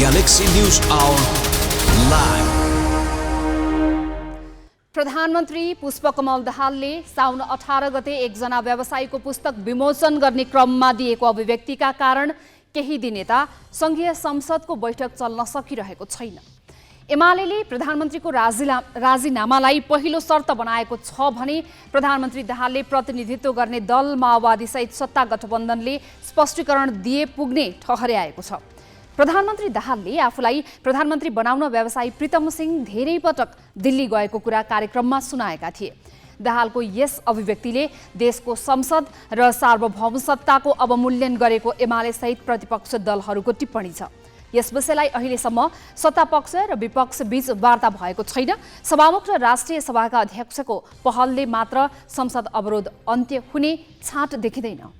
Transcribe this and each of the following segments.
Galaxy News Hour Live। प्रधानमन्त्री पुष्पकमल दाहालले साउन 18 गते एकजना व्यवसायीको पुस्तक विमोचन गर्ने क्रममा दिएको अभिव्यक्तिका कारण केही दिन यता संघीय संसदको बैठक चल्न सकिरहेको छैन। एमालेले प्रधानमन्त्रीको राजीनामालाई पहिलो शर्त बनाएको छ भने प्रधानमन्त्री दाहालले प्रतिनिधित्व गर्ने दल माओवादी सहित सत्ता गठबन्धनले स्पष्टीकरण दिए पुग्ने ठहर्याएको छ। प्रधानमन्त्री दाहालले आफूलाई प्रधानमन्त्री बनाउन व्यवसायी प्रीतम सिंह धेरै पटक दिल्ली गएको कुरा कार्यक्रममा सुनाएका थिए। दाहालको यस अभिव्यक्तिले देशको संसद र सार्वभौमसत्ताको अवमूल्यन गरेको एमाले सहित प्रतिपक्ष दलहरूको टिप्पणी छ। यस विषयलाई अहिलेसम्म सत्तापक्ष र विपक्ष बीच वार्ता भएको छैन। सभामुख र राष्ट्रिय सभाका अध्यक्षको पहलले मात्र संसद अवरोध अन्त्य हुने छाँट देखिँदैन।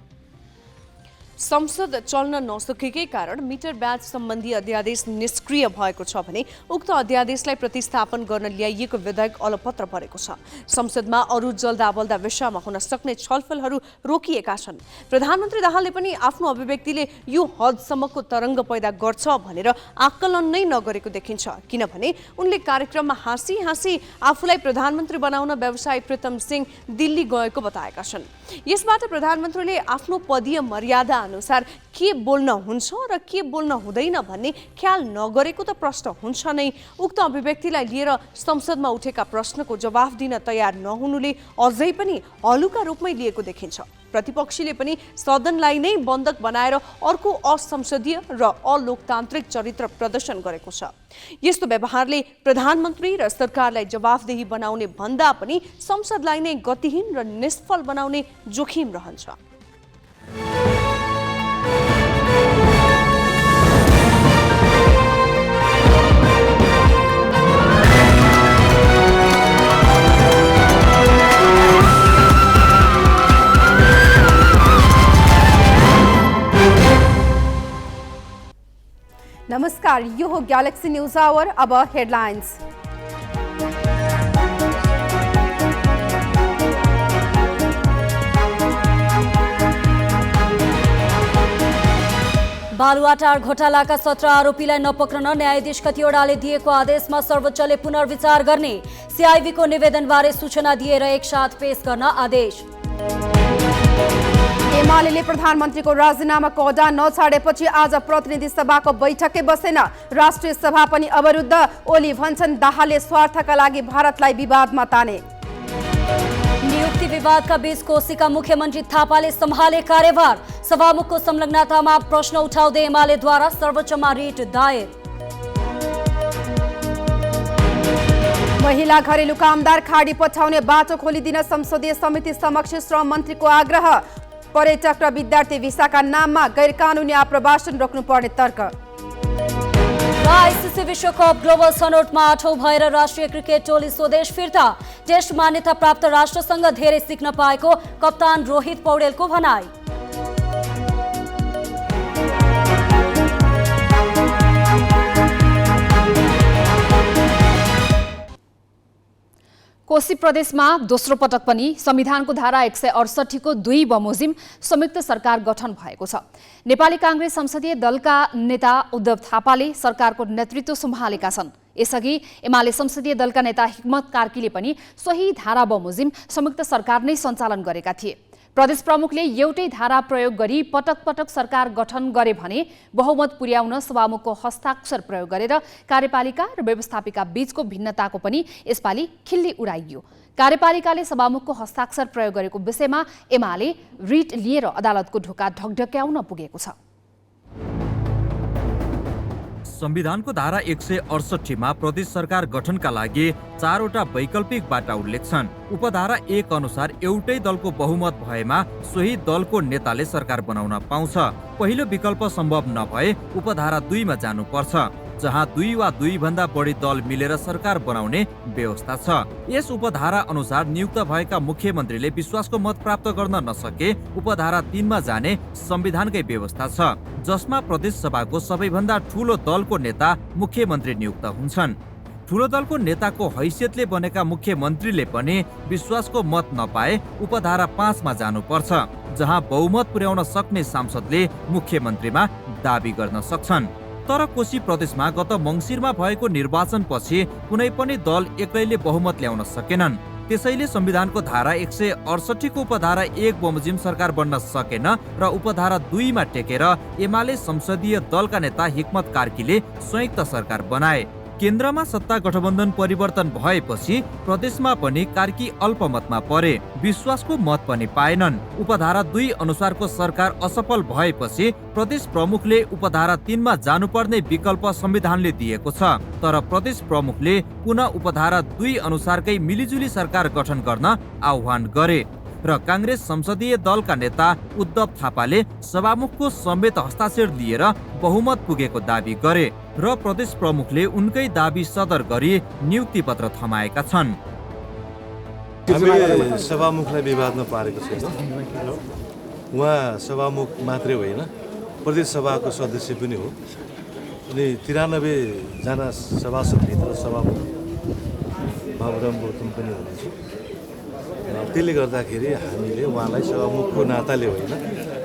संसद चल्न नसकेकै कारण मिटर ब्याज सम्बन्धी अध्यादेश निष्क्रिय भएको छ भने उक्त अध्यादेशलाई प्रतिस्थापन गर्न ल्याइएको विधेयक अलपत्र परेको छ। संसदमा अरू जल्दाबल्दा विषयमा हुन सक्ने छलफलहरू रोकिएका छन्। प्रधानमन्त्री दाहालले पनि आफ्नो अभिव्यक्तिले यो हदसम्मको तरङ्ग पैदा गर्छ भनेर आकलन नै नगरेको देखिन्छ, किनभने उनले कार्यक्रममा हाँसी हाँसी आफूलाई प्रधानमन्त्री बनाउन व्यवसायी प्रीतम सिंह दिल्ली गएको बताएका छन्। यसबाट प्रधानमन्त्रीले आफ्नो पदीय मर्यादा अनुसार के बोल्न हुन्छ र के बोल्न हुँदैन भन्ने ख्याल नगरेको त प्रश्न हुन्छ नै। उक्त अभिव्यक्तिलाई लिएर संसदमा उठेका प्रश्नको जवाफ दिन तयार नहुनुले अझै पनि हलुका रूपमै लिएको देखिन्छ। प्रतिपक्षीले पनि सदनलाई नै बन्धक बनाएर अर्को असंसदीय र अलोकतान्त्रिक चरित्र प्रदर्शन गरेको छ। यस्तो व्यवहारले प्रधानमन्त्री र सरकारलाई जवाफदेही बनाउने भन्दा पनि संसदलाई नै गतिहीन र निष्फल बनाउने जोखिम रहन्छ। नमस्कार, यो हो गैलेक्सी न्यूज आवर। अब हेडलाइंस। बालुवाटार घोटालाका 17 आरोपीलाई नपक्रन न्यायाधीश कतिवटाले दिएको आदेशमा सर्वोच्चले पुनर्विचार गर्ने, सीआईबीको निवेदनबारे सूचना दिएर एकसाथ पेश गर्न आदेश। एमाले प्रधानमन्त्रीको राजीनामाको अड्डा नछाडेपछि आज प्रतिनिधि सभाको बैठकै बसेन। राष्ट्रिय सभा पनि अवरुद्ध। ओली भन्छन् दाहालले स्वार्थका लागि भारतलाई विवादमा ताने। नियुक्ति विवादका बीच कोशीका मुख्यमन्त्री थापाले सम्हाले कार्यभार, सभामुखको संलग्नतामा प्रश्न उठाउँदै एमालेद्वारा सर्वोच्चमा रिट दायर। महिला घरेलु कामदार खाडी पठाउने बाटो खोलिदिन संसदीय समिति समक्ष श्रम मन्त्रीको आग्रह। पर्यटक र विद्यार्थी भिसाका नाममा गैर कानुनी आप्रवासन रोक्नुपर्ने तर्क। आइसिसी विश्वकप ग्लोबल छनौटमा 8औं भएर राष्ट्रिय क्रिकेट टोली स्वदेश फिर्ता। टेस्ट मान्यता प्राप्त राष्ट्रसँग धेरै सिक्न पाएको कप्तान रोहित पौडेलको भनाई। कोशी प्रदेशमा दोस्रो पटक पनि संविधानको धारा 168 को 2 बमोजिम संयुक्त सरकार गठन भएको छ। नेपाली कांग्रेस संसदीय दलका नेता उद्धव थापाले सरकारको नेतृत्व सम्हालेका छन्। यसअघि एमाले संसदीय दलका नेता हिक्मत कार्कीले पनि सोही धारा बमोजिम संयुक्त सरकार नै सञ्चालन गरेका थिए। प्रदेश प्रमुखले एउटै धारा प्रयोग गरी पटक पटक सरकार गठन गरे भने बहुमत पुर्याउन सभामुखको हस्ताक्षर प्रयोग गरेर कार्यपालिका र व्यवस्थापिका बीचको भिन्नताको पनि यसपालि खिल्ली उडाइयो। कार्यपालिकाले सभामुखको हस्ताक्षर प्रयोग गरेको विषयमा एमाले रिट लिएर अदालतको ढोका ढकढक्याउन पुगेको छ। संविधानको धारा 168 मा प्रदेश सरकार गठनका लागि 4 वटा वैकल्पिक बाटा उल्लेख छन्। उपधारा 1 अनुसार एउटै दलको बहुमत भएमा सोही दलको नेताले सरकार बनाउन पाउँछ। पहिलो विकल्प सम्भव नभए उपधारा 2 मा जानुपर्छ, जहाँ 2 वा 2 भन्दा बढी दल मिलेर सरकार बनाउने व्यवस्था छ। यस उपधारा अनुसार नियुक्त भएका मुख्यमन्त्रीले विश्वासको मत प्राप्त गर्न नसके उपधारा 3 मा जाने संविधानकै व्यवस्था छ, जसमा प्रदेश सभाको सबैभन्दा ठूलो दलको नेता मुख्यमन्त्री नियुक्त हुन्छन्। ठूलो दलको नेताको हैसियतले बनेका मुख्यमन्त्रीले पनि विश्वासको मत नपाए उपधारा 5 मा जानुपर्छ, जहाँ बहुमत पुर्याउन सक्ने सांसदले मुख्यमन्त्रीमा दाबी गर्न सक्छन्। तर कोशी प्रदेशमा गत मङ्सिरमा भएको निर्वाचनपछि कुनै पनि दल एक्लैले बहुमत ल्याउन सकेनन्। त्यसैले संविधानको धारा 168 को उपधारा 1 बमोजिम सरकार बन्न सकेन र उपधारा 2 मा टेकेर एमाले संसदीय दलका नेता हिक्मत कार्कीले संयुक्त सरकार बनाए। केन्द्रमा सत्ता गठबन्धन परिवर्तन भएपछि प्रदेशमा पनि कार्की अल्पमतमा परे, विश्वासको मत पनि पाएनन्। उपधारा 2 अनुसारको सरकार असफल भएपछि प्रदेश प्रमुखले उपधारा 3 मा जानुपर्ने विकल्प संविधानले दिएको छ, तर प्रदेश प्रमुखले पुनः उपधारा 2 अनुसारकै मिलिजुली सरकार गठन गर्न आह्वान गरे र कांग्रेस संसदीय दलका नेता उद्धव थापाले सभामुखको समेत हस्ताक्षर लिएर बहुमत पुगेको दाबी गरे र प्रदेश प्रमुखले उनकै दाबी सदर गरी नियुक्ति पत्र थमाएका छन्। हामीले सभामुखलाई विवादमा पारेको छैन। उहाँ सभामुख मात्रै होइन, प्रदेश सभाको सदस्य पनि हो अनि 93 जना सभासदभित्र सभामुख बाबुराम गौतम पनि हुनुहुन्छ। त्यसले गर्दाखेरि हामीले उहाँलाई सभामुखको नाताले होइन,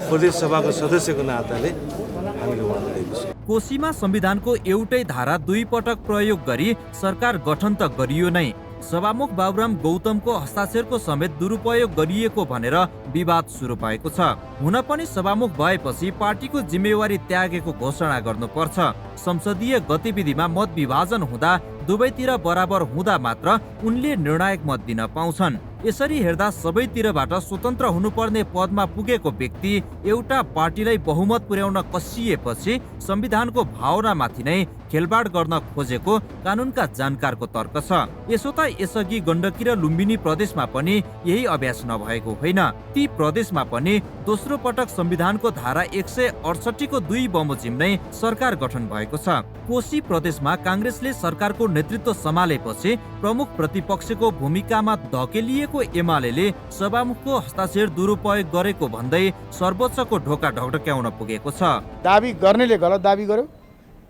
प्रदेश सभाको सदस्यको नाताले हामीले उहाँलाई दिएको छ। कोशीमा संविधानको एउटै धारा 2 पटक प्रयोग गरी सरकार गठन त गरियो नै, सभामुख बाबुराम गौतमको हस्ताक्षरको समेत दुरुपयोग गरिएको भनेर विवाद सुरु भएको छ। हुन पनि सभामुख भएपछि पार्टीको जिम्मेवारी त्यागेको घोषणा गर्नुपर्छ। संसदीय गतिविधिमा मत विभाजन हुँदा दुवैतिर बराबर हुँदा मात्र उनले निर्णायक मत दिन पाउँछन्। यसरी हेर्दा सबैतिरबाट स्वतन्त्र हुनुपर्ने पदमा पुगेको व्यक्ति एउटा पार्टीलाई बहुमत पुर्याउन कसिएपछि संविधानको भावनामाथि नै खेलबाड गर्न खोजेको कानुनका जानकारको तर्क छ। यसो त यसअघि गण्डकी र लुम्बिनी प्रदेशमा पनि यही अभ्यास नभएको होइन। ती प्रदेशमा पनि दोस्रो पटक संविधानको धारा 168 को 2 बमोजिम नै सरकार गठन भएको छ। कोशी प्रदेशमा कांग्रेसले सरकारको नेतृत्व सम्हालेपछि प्रमुख प्रतिपक्षको भूमिकामा धकेलिएको एमाले सभामुखको हस्ताक्षर दुरुपयोग गरेको भन्दै सर्वोच्चको ढोका ढकढक्याउन पुगेको छ। दाबी गर्नेले गलत दाबी गर्यो,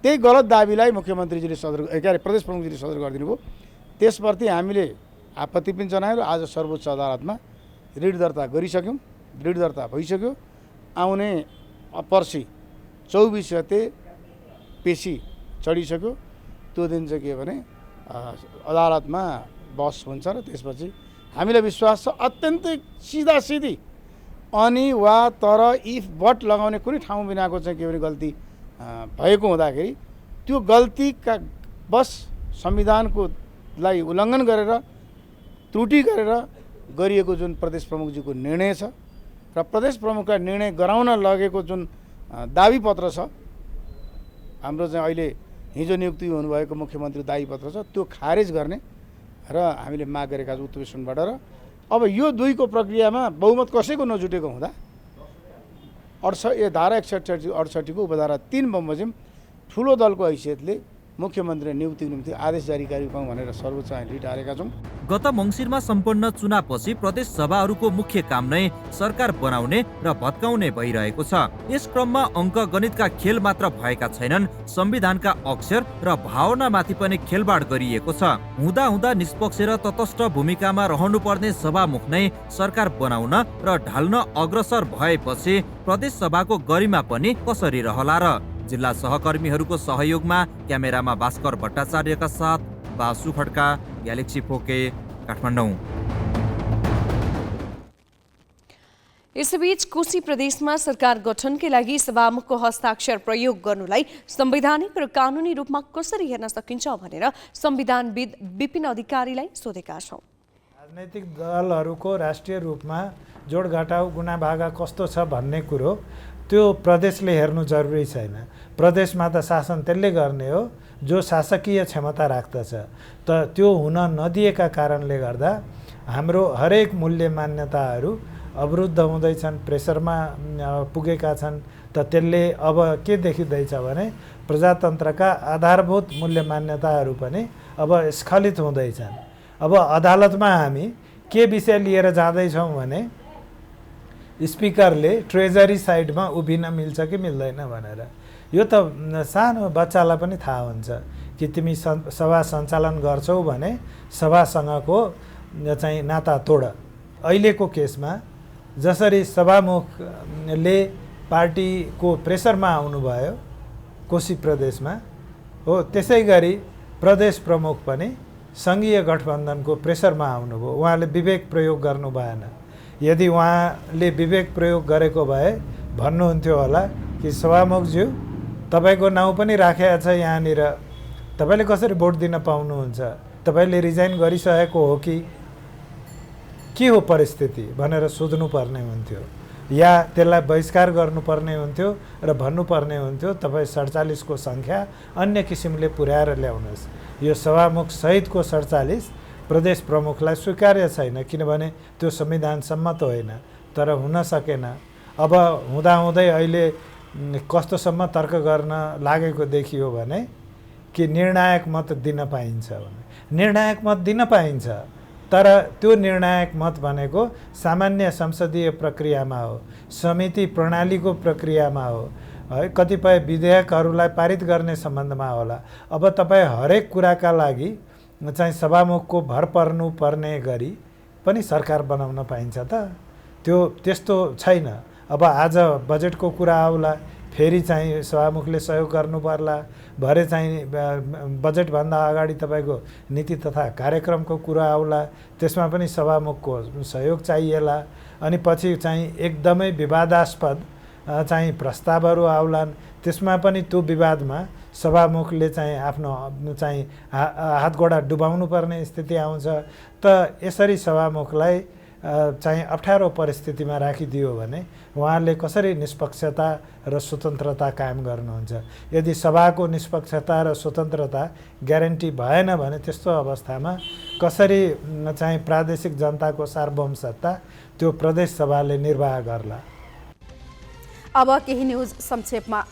त्यही गलत दाबीलाई मुख्यमन्त्रीजीले प्रदेश प्रमुखजीले सदर गरिदिनु भयो। त्यसप्रति हामीले आपत्ति पनि जनायौँ र आज सर्वोच्च अदालतमा रिट दर्ता गरिसक्यौँ। रिट दर्ता भइसक्यो। आउने पर्सि 24 गते पेशी चढिसक्यो। त्यो दिन चाहिँ के भने अदालतमा बहस हुन्छ र त्यसपछि हामीलाई विश्वास छ अत्यन्तै सिधा सिधी अनि वा तर इफ बट लगाउने कुनै ठाउँ बिनाको चाहिँ के भने गल्ती भएको हुँदाखेरि त्यो गल्तीका बस संविधानको लाई उल्लङ्घन गरेर त्रुटि गरेर गरिएको जुन प्रदेश प्रमुखजीको निर्णय छ र प्रदेश प्रमुखलाई निर्णय गराउन लगेको जुन दाबी पत्र छ, हाम्रो चाहिँ अहिले हिजो नियुक्ति हुनुभएको मुख्यमन्त्री दाबी पत्र छ, त्यो खारेज गर्ने र हामीले माग गरेका छौँ उत्तरबाट। र अब यो 2 को प्रक्रियामा बहुमत कसैको नजुटेको हुँदा धारा 168 को उपधारा 3 बमोजिम ठुलो दलको हैसियतले मुख्यमन्त्री नियुक्तिको निम्ति आदेश जारी गरिपाउँ भनेर सर्वोच्च रिट हालेका छौँ। गत मङ्सिरमा सम्पन्न चुनावपछि प्रदेश सभाहरूको मुख्य काम नै सरकार बनाउने र भत्काउने भइरहेको छ। यस क्रममा अङ्क गणितका खेल मात्र भएका छैनन्, संविधानका अक्षर र भावनामाथि पनि खेलबाड गरिएको छ। हुँदा हुँदा निष्पक्ष र तटस्थ भूमिकामा रहनुपर्ने सभामुख नै सरकार बनाउन र ढाल्न अग्रसर भएपछि प्रदेश सभाको गरिमा पनि कसरी रहला र? जिल्ला सहकर्मीहरूको सहयोगमा क्यामेरामा भास्कर भट्टाचार्यका साथ बासु खड्का, ग्यालेक्सी फोके, काठमाडौँ। यसैबीच कोशी प्रदेशमा सरकार गठनकै लागि सभामुखको हस्ताक्षर प्रयोग गर्नुलाई संवैधानिक र कानुनी रूपमा कसरी हेर्न सकिन्छ भनेर संविधानविद विपिन अधिकारीलाई सोधेका छौँ। राजनैतिक दलहरूको राष्ट्रिय रूपमा जोडघटाउ गुणाभागा कस्तो छ भन्ने कुरो त्यो प्रदेशले हेर्नु जरुरी छैन। प्रदेशमा त शासन त्यसले गर्ने हो जो शासकीय क्षमता राख्दछ। त त्यो हुन नदिएका कारणले गर्दा हाम्रो हरेक मूल्य मान्यताहरू अवरुद्ध हुँदैछन्, प्रेसरमा पुगेका छन्। त त्यसले अब के देखिँदैछ भने प्रजातन्त्रका आधारभूत मूल्य मान्यताहरू पनि अब स्खलित हुँदैछन्। अब अदालतमा हामी के विषय लिएर जाँदैछौँ भने स्पिकरले ट्रेजरी साइडमा उभिन मिल्छ कि मिल्दैन भनेर। यो त सानो बच्चालाई पनि थाहा हुन्छ कि तिमी सभा सञ्चालन गर्छौ भने सभासँगको चाहिँ नाता तोड। अहिलेको केसमा जसरी सभामुखले पार्टीको प्रेसरमा आउनुभयो कोशी प्रदेशमा हो। त्यसै गरी प्रदेश प्रमुख पनि सङ्घीय गठबन्धनको प्रेसरमा आउनुभयो, उहाँले विवेक प्रयोग गर्नु भएन। यदि उहाँले विवेक प्रयोग गरेको भए भन्नुहुन्थ्यो होला कि सभामुखज्यू तपाईँको नाउँ पनि राखेको छ यहाँनिर, तपाईँले कसरी भोट दिन पाउनुहुन्छ, तपाईँले रिजाइन गरिसकेको हो कि के हो परिस्थिति भनेर सोध्नुपर्ने हुन्थ्यो, या त्यसलाई बहिष्कार गर्नुपर्ने हुन्थ्यो र भन्नुपर्ने हुन्थ्यो तपाईँ 47 को सङ्ख्या अन्य किसिमले पुर्याएर ल्याउनुहोस्। यो सभामुख सहितको 47 प्रदेश प्रमुखलाई स्वीकार्य छैन, किनभने त्यो संविधान सम्मत होइन, तर हुन सकेन। अब हुँदाहुँदै अहिले कस्तोसम्म तर्क गर्न लागेको देखियो भने कि निर्णायक मत दिन पाइन्छ भने। निर्णायक मत दिन पाइन्छ, तर त्यो निर्णायक मत भनेको सामान्य संसदीय प्रक्रियामा हो, समिति प्रणालीको प्रक्रियामा हो है, कतिपय विधेयकहरूलाई पारित गर्ने सम्बन्धमा होला। अब तपाईँ हरेक कुराका लागि चाहिँ सभामुखको भर पर्नुपर्ने गरी पनि सरकार बनाउन पाइन्छ त? त्यो त्यस्तो छैन। अब आज बजेटको कुरा आउला, फेरि चाहिँ सभामुखले सहयोग गर्नु पर्ला, भरे चाहिँ बजेटभन्दा अगाडि तपाईँको नीति तथा कार्यक्रमको कुरा आउला, त्यसमा पनि सभामुखको सहयोग चाहिएला। अनि पछि चाहिँ एकदमै विवादास्पद चाहिँ प्रस्तावहरू आउलान्, त्यसमा पनि त्यो विवादमा सभामुखले चाहिँ आफ्नो चाहिँ हातगोडा डुबाउनु पर्ने स्थिति आउँछ। त यसरी सभामुखलाई चाहिँ अप्ठ्यारो परिस्थितिमा राखिदियो भने उहाँले कसरी निष्पक्षता र स्वतन्त्रता कायम गर्नुहुन्छ? यदि सभाको निष्पक्षता र स्वतन्त्रता ग्यारेन्टी भएन भने त्यस्तो अवस्थामा कसरी चाहिँ प्रादेशिक जनताको सार्वभौमसत्ता त्यो प्रदेश सभाले निर्वाह गर्ला? अब केही न्युज संक्षेपमा।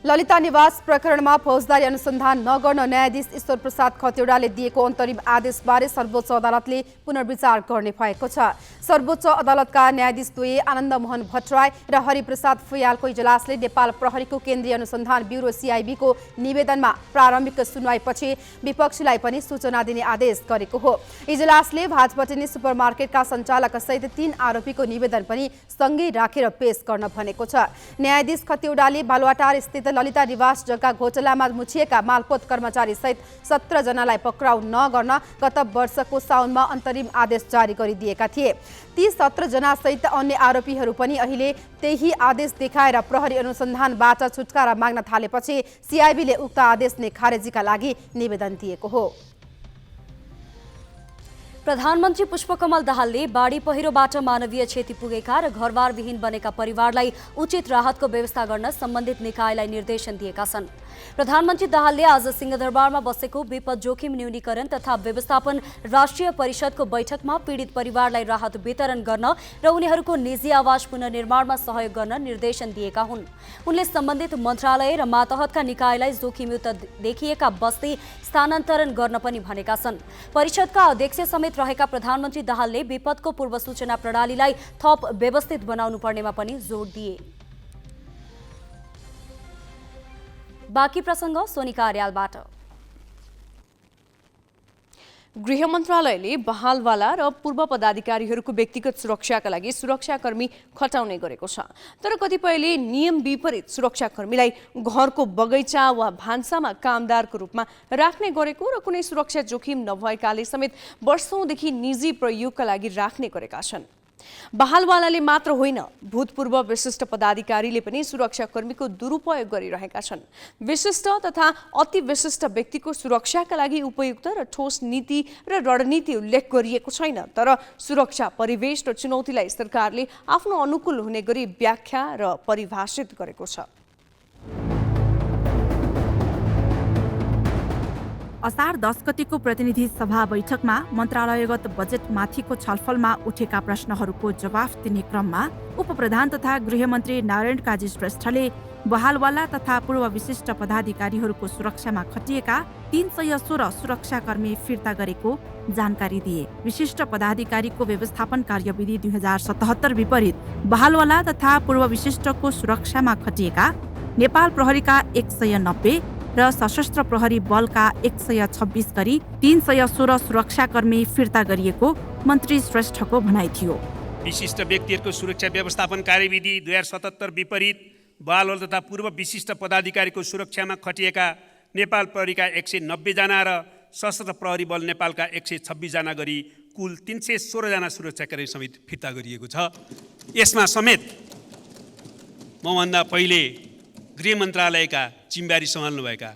ललिता निवास प्रकरणमा फौजदारी अनुसन्धान नगर्न न्यायाधीश ईश्वर प्रसाद खतिवड़ाले दिएको अन्तरिम आदेशबारे सर्वोच्च अदालतले पुनर्विचार गर्ने भएको छ। सर्वोच्च अदालतका न्यायाधीश द्वय आनन्द मोहन भट्टराई र हरिप्रसाद फुयालको इजलासले नेपाल प्रहरीको केन्द्रीय अनुसन्धान ब्युरो CIB को निवेदनमा प्रारम्भिक सुनवाईपछि विपक्षीलाई पनि सूचना दिने आदेश गरेको हो। इजलासले भाजपटेनी सुपरमार्केटका सञ्चालक सहित 3 आरोपीको निवेदन पनि सँगै राखेर पेश गर्न भनेको छ। न्यायाधीश खतिवड़ाले बालुवाटार स्थित ललिता निवास जग्गा घोटालामा मुछिएका मालपोत कर्मचारी सहित 17 जनालाई पक्राउ नगर्न गत वर्षको साउनमा अन्तरिम आदेश जारी गरिदिएका थिए। ती 17 जना सहित अन्य आरोपीहरू पनि अहिले त्यही आदेश देखाएर प्रहरी अनुसन्धानबाट छुटकारा माग्न थालेपछि CIBले उक्त आदेश नै खारेजीका लागि निवेदन दिएको हो। प्रधानमन्त्री पुष्पकमल दाहालले बाढी पहिरोबाट मानवीय क्षति पुगेका र घरबारविहीन बनेका परिवारलाई उचित राहतको व्यवस्था गर्न सम्बन्धित निकायलाई निर्देशन दिएका छन्। प्रधानमन्त्री दाहालले आज सिंहदरबारमा बसेको विपद जोखिम न्यूनीकरण तथा व्यवस्थापन राष्ट्रिय परिषदको बैठकमा पीडित परिवारलाई राहत वितरण गर्न र उनीहरूको निजी आवास पुनर्निर्माणमा सहयोग गर्न निर्देशन दिएका हुन्। उनले सम्बन्धित मन्त्रालय र मातहतका निकायलाई जोखिमयुक्त देखिएका बस्ती स्थानान्तरण गर्न पनि भनेका छन्। परिषदका अध्यक्ष समेत रहेका प्रधानमन्त्री दाहालले विपदको पूर्व सूचना प्रणालीलाई थप व्यवस्थित बनाउनु पर्नेमा पनि जोड दिए। बाँकी प्रसङ्ग सोनिका अर्यालबाट। गृह मन्त्रालयले बहालवाला र पूर्व पदाधिकारीहरूको व्यक्तिगत सुरक्षाका लागि सुरक्षाकर्मी खटाउने गरेको छ। तर कतिपयले नियम विपरीत सुरक्षाकर्मीलाई घरको बगैँचा वा भान्सामा कामदारको रूपमा राख्ने गरेको र कुनै सुरक्षा जोखिम नभएकाले समेत वर्षौंदेखि निजी प्रयोगका लागि राख्ने गरेका छन्। बहालवालाले मात्र होइन, भूतपूर्व विशिष्ट पदाधिकारीले पनि सुरक्षाकर्मीको दुरुपयोग गरिरहेका छन्। विशिष्ट तथा अति विशिष्ट व्यक्तिको सुरक्षाका लागि उपयुक्त र ठोस नीति र रणनीति उल्लेख गरिएको छैन, तर सुरक्षा परिवेश र चुनौतीलाई सरकारले आफ्नो अनुकूल हुने गरी व्याख्या र परिभाषित गरेको छ। असार 10 गतिको प्रतिनिधि सभा बैठकमा मन्त्रालयगत बजेट माथिको छलफलमा उठेका प्रश्नहरूको जवाफ दिने क्रममा उपप्रधान तथा गृहमन्त्री नारायण काजी श्रेष्ठले बहालवाला तथा पूर्व विशिष्ट पदाधिकारीहरूको सुरक्षामा खटिएका 316 सुरक्षाकर्मी फिर्ता गरेको जानकारी दिए। विशिष्ट पदाधिकारीको व्यवस्थापन कार्यविधि 2077 विपरीत बहालवाला तथा पूर्व विशिष्टको सुरक्षामा खटिएका नेपाल प्रहरीका 190 र सशस्त्र प्रहरी बलका 126 गरी 316 सुरक्षाकर्मी फिर्ता गरिएको मन्त्री श्रेष्ठको भनाइ थियो। विशिष्ट व्यक्तिहरूको सुरक्षा व्यवस्थापन कार्यविधि 2077 विपरीत बालबल तथा पूर्व विशिष्ट पदाधिकारीको सुरक्षामा खटिएका नेपाल प्रहरीका 190 जना र सशस्त्र प्रहरी बल नेपालका 126 जना गरी कुल 316 जना सुरक्षाकर्मी समेत फिर्ता गरिएको छ। यसमा समेत मभन्दा पहिले गृह मन्त्रालयका जिम्मेवारी सम्हाल्नुभएका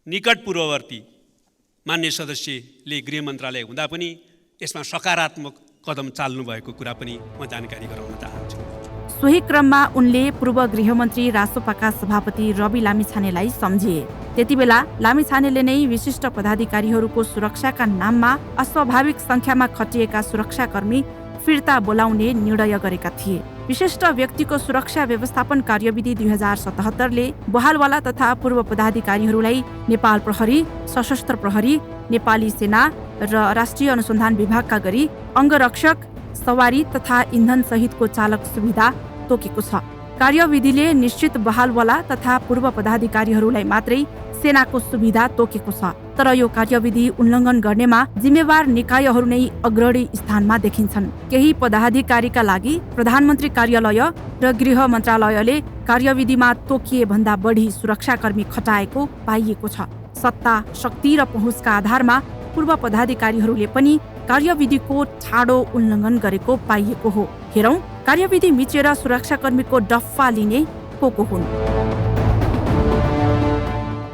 निकट पूर्ववर्ती मान्य सदस्यले गृह मन्त्रालय हुँदा पनि यसमा सकारात्मक कदम चाल्नु भएको कुरा पनि म जानकारी गराउन चाहन्छु। सोही क्रममा उनले पूर्व गृहमन्त्री रासोपाका सभापति रवि लामिछानेलाई सम्झिए। त्यतिबेला लामिछानेले नै विशिष्ट पदाधिकारीहरूको सुरक्षाका नाममा अस्वाभाविक संख्यामा खटिएका सुरक्षाकर्मी फिर्ता बोलाउने निर्णय गरेका थिए। विशिष्ट व्यक्तिको सुरक्षा व्यवस्थापन कार्यविधि 2077ले बहालवाला तथा पूर्व पदाधिकारीहरूलाई नेपाल प्रहरी, सशस्त्र प्रहरी, नेपाली सेना र राष्ट्रिय अनुसन्धान विभागका गरी अङ्गरक्षक, सवारी तथा इन्धन सहितको चालक सुविधा तोकेको छ। कार्यविधिले निश्चित बहालवाला तथा पूर्व पदाधिकारीहरूलाई मात्रै सेनाको सुविधा तोकेको छ। तर यो कार्यविधि उल्लङ्घन गर्नेमा जिम्मेवार निकायहरू नै अग्रणी स्थानमा देखिन्छन्। केही पदाधिकारीका लागि प्रधानमन्त्री कार्यालय र गृह मन्त्रालयले कार्यविधिमा तोकिए भन्दा बढी सुरक्षाकर्मी खटाएको पाइएको छ। सत्ता, शक्ति र पहुँचका आधारमा पूर्व पदाधिकारीहरूले पनि कार्यविधिको ठाडो उल्लङ्घन गरेको पाइएको हो। हेरौँ कार्यविधि मिचेर सुरक्षाकर्मीको डफ्फा लिने को हुन्।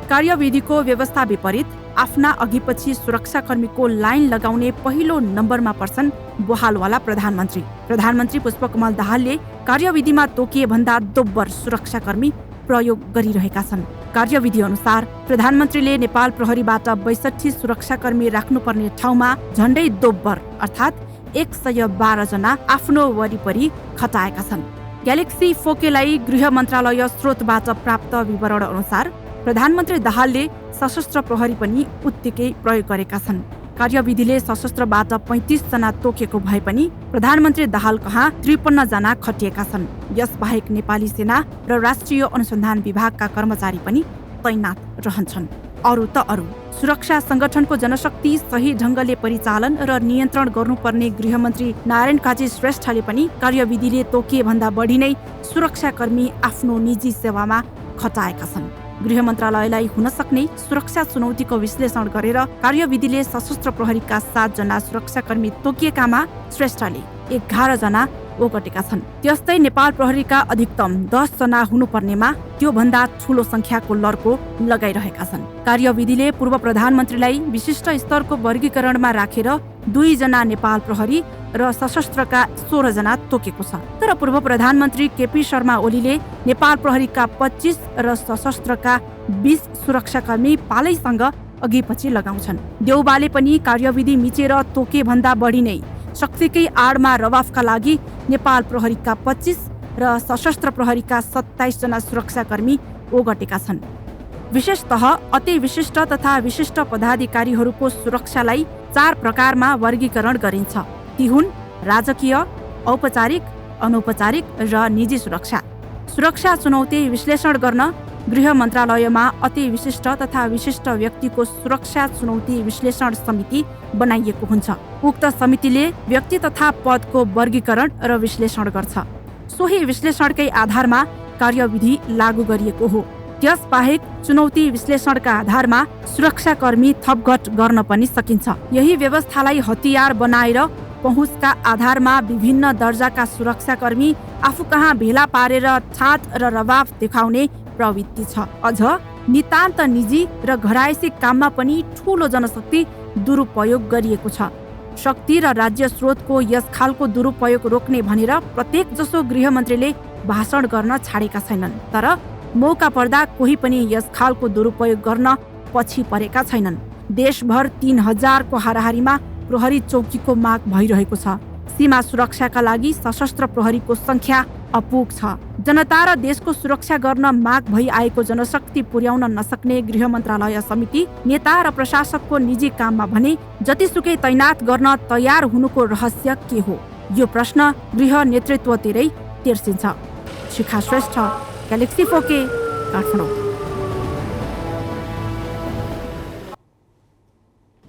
कार्यविधिको व्यवस्था विपरीत आफ्ना अघिपछि सुरक्षाकर्मीको लाइन लगाउने पहिलो नम्बरमा पर्छन् बहालवाला प्रधानमन्त्री। प्रधानमन्त्री पुष्पकमल दाहालले कार्यविधिमा तोकिए भन्दा दोब्बर सुरक्षाकर्मी प्रयोग गरिरहेका छन्। कार्यविधि अनुसार प्रधानमन्त्रीले नेपाल प्रहरीबाट 62 सुरक्षाकर्मी राख्नुपर्ने ठाउँमा झण्डै दोब्बर अर्थात् 112 जना आफ्नो वरिपरि खटाएका छन्। ग्यालेक्सी फोकेलाई गृह मन्त्रालय स्रोतबाट प्राप्त विवरण अनुसार प्रधानमन्त्री दाहालले सशस्त्र प्रहरी पनि उत्तिकै प्रयोग गरेका छन्। कार्यविधिले सशस्त्रबाट 35 जना तोकेको भए पनि प्रधानमन्त्री दाहाल कहाँ 53 जना खटिएका छन्। यसबाहेक नेपाली सेना र राष्ट्रिय अनुसन्धान विभागका कर्मचारी पनि तैनात रहन्छन्। अरू त अरू सुरक्षा संगठनको जनशक्ति सही ढङ्गले परिचालन र नियन्त्रण गर्नुपर्ने गृहमन्त्री नारायण काजी श्रेष्ठले पनि कार्यविधिले तोकिए भन्दा बढी नै सुरक्षाकर्मी आफ्नो निजी सेवामा खटाएका छन्। गृह मन्त्रालयलाई हुन सक्ने सुरक्षा चुनौतीको विश्लेषण गरेर कार्यविधिले सशस्त्र प्रहरीका 7 जना सुरक्षाकर्मी तोकिएकामा श्रेष्ठले 11 जना ओगटेका छन्। त्यस्तै नेपाल प्रहरीका अधिकतम 10 जना हुनुपर्नेमा त्यो भन्दा ठूलो संख्याको लर्को लगाइरहेका छन्। कार्यविधिले पूर्व प्रधानमन्त्रीलाई विशिष्ट स्तरको वर्गीकरणमा राखेर 2 जना नेपाल प्रहरी र सशस्त्रका 16 जना तोकेको छ। तर पूर्व प्रधानमन्त्री केपी शर्मा ओलीले नेपाल प्रहरीका 25 र सशस्त्रका 20 सुरक्षाकर्मी पालैसँग अघिपछि लगाउँछन्। देउबाले पनि कार्यविधि मिचेर तोके भन्दा बढी नै शक्तिकै आडमा रवाफका लागि नेपाल प्रहरीका 25 र सशस्त्र प्रहरीका 27 जना सुरक्षाकर्मी ओगटेका छन्। विशेषतः अति विशिष्ट तथा विशिष्ट पदाधिकारीहरूको सुरक्षालाई 4 प्रकारमा वर्गीकरण गरिन्छ। ती हुन् राजकीय, औपचारिक, अनौपचारिक र निजी सुरक्षा। सुरक्षा चुनौती विश्लेषण गर्न गृह मन्त्रालयमा अति विशिष्ट तथा विशिष्ट व्यक्तिको सुरक्षा चुनौती विश्लेषण समिति बनाइएको हुन्छ। उक्त समितिले व्यक्ति तथा पदको वर्गीकरण र विश्लेषण गर्छ। सोही विश्लेषणकै आधारमा कार्यविधि लागू गरिएको हो। त्यसबाहेक चुनौती विश्लेषणका आधारमा सुरक्षाकर्मी थपघट गर्न पनि सकिन्छ। यही व्यवस्थालाई हतियार बनाएर पहुँचका आधारमा विभिन्न दर्जाका सुरक्षाकर्मी आफू कहाँ भेला पारेर ठाट र रवाफ देखाउने प्रवृत्ति छ। अझ नितान्त निजी र घरायसी काममा पनि ठूलो जनशक्ति दुरुपयोग गरिएको छ। शक्ति र राज्य स्रोतको यस खालको दुरुपयोग रोक्ने भनेर प्रत्येक जसो गृहमन्त्रीले भाषण गर्न छाडेका छैनन्। तर मौका पर्दा कोही पनि यस खालको दुरुपयोग गर्न पछि परेका छैनन्। देशभर 3000 को हाराहारीमा प्रहरी चौकीको माग भइरहेको छ। सीमा सुरक्षाका लागि सशस्त्र प्रहरीको संख्या अपुग छ। जनता र देशको सुरक्षा गर्न माग भइआएको जनशक्ति पुर्याउन नसक्ने गृह मन्त्रालय समिति नेता र प्रशासकको निजी काममा भने जतिसुकै तैनात गर्न तयार हुनुको रहस्य के हो? यो प्रश्न गृह नेतृत्वतिरै तेर्सिन्छ। शिखा श्रेष्ठ, ग्यालेक्सी फोके, काठमाडौँ।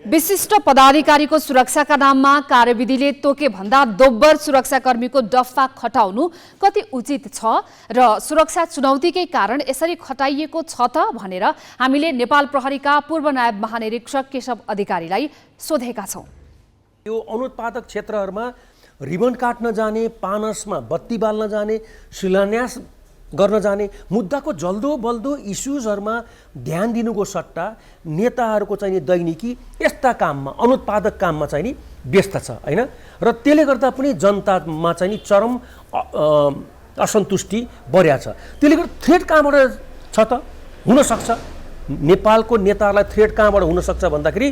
विशिष्ट पदाधिकारीको सुरक्षाका नाममा कार्यविधिले तोके भन्दा दोब्बर सुरक्षाकर्मीको डफा खटाउनु कति उचित छ र सुरक्षा चुनौतीकै कारण यसरी खटाइएको छ त भनेर हामीले नेपाल प्रहरीका पूर्व नायब महानिरीक्षक केशव अधिकारीलाई सोधेका छौं। यो अनुत्पादक क्षेत्रहरूमा रिबन काट्न जाने, पानसमा बत्ती बाल्न जाने, शिलान्यास गर्न जाने, मुद्दाको जल्दो बल्दो इस्युजहरूमा ध्यान दिनुको सट्टा नेताहरूको चाहिँ दैनिकी यस्ता काममा, अनुत्पादक काममा चाहिँ नि व्यस्त छ हैन। र त्यसले गर्दा पनि जनतामा चाहिँ नि चरम असन्तुष्टि बढ्या छ। त्यसले गर्दा थ्रेट कहाँबाट छ त? हुनसक्छ नेपालको नेताहरूलाई थ्रेट कहाँबाट हुनसक्छ भन्दाखेरि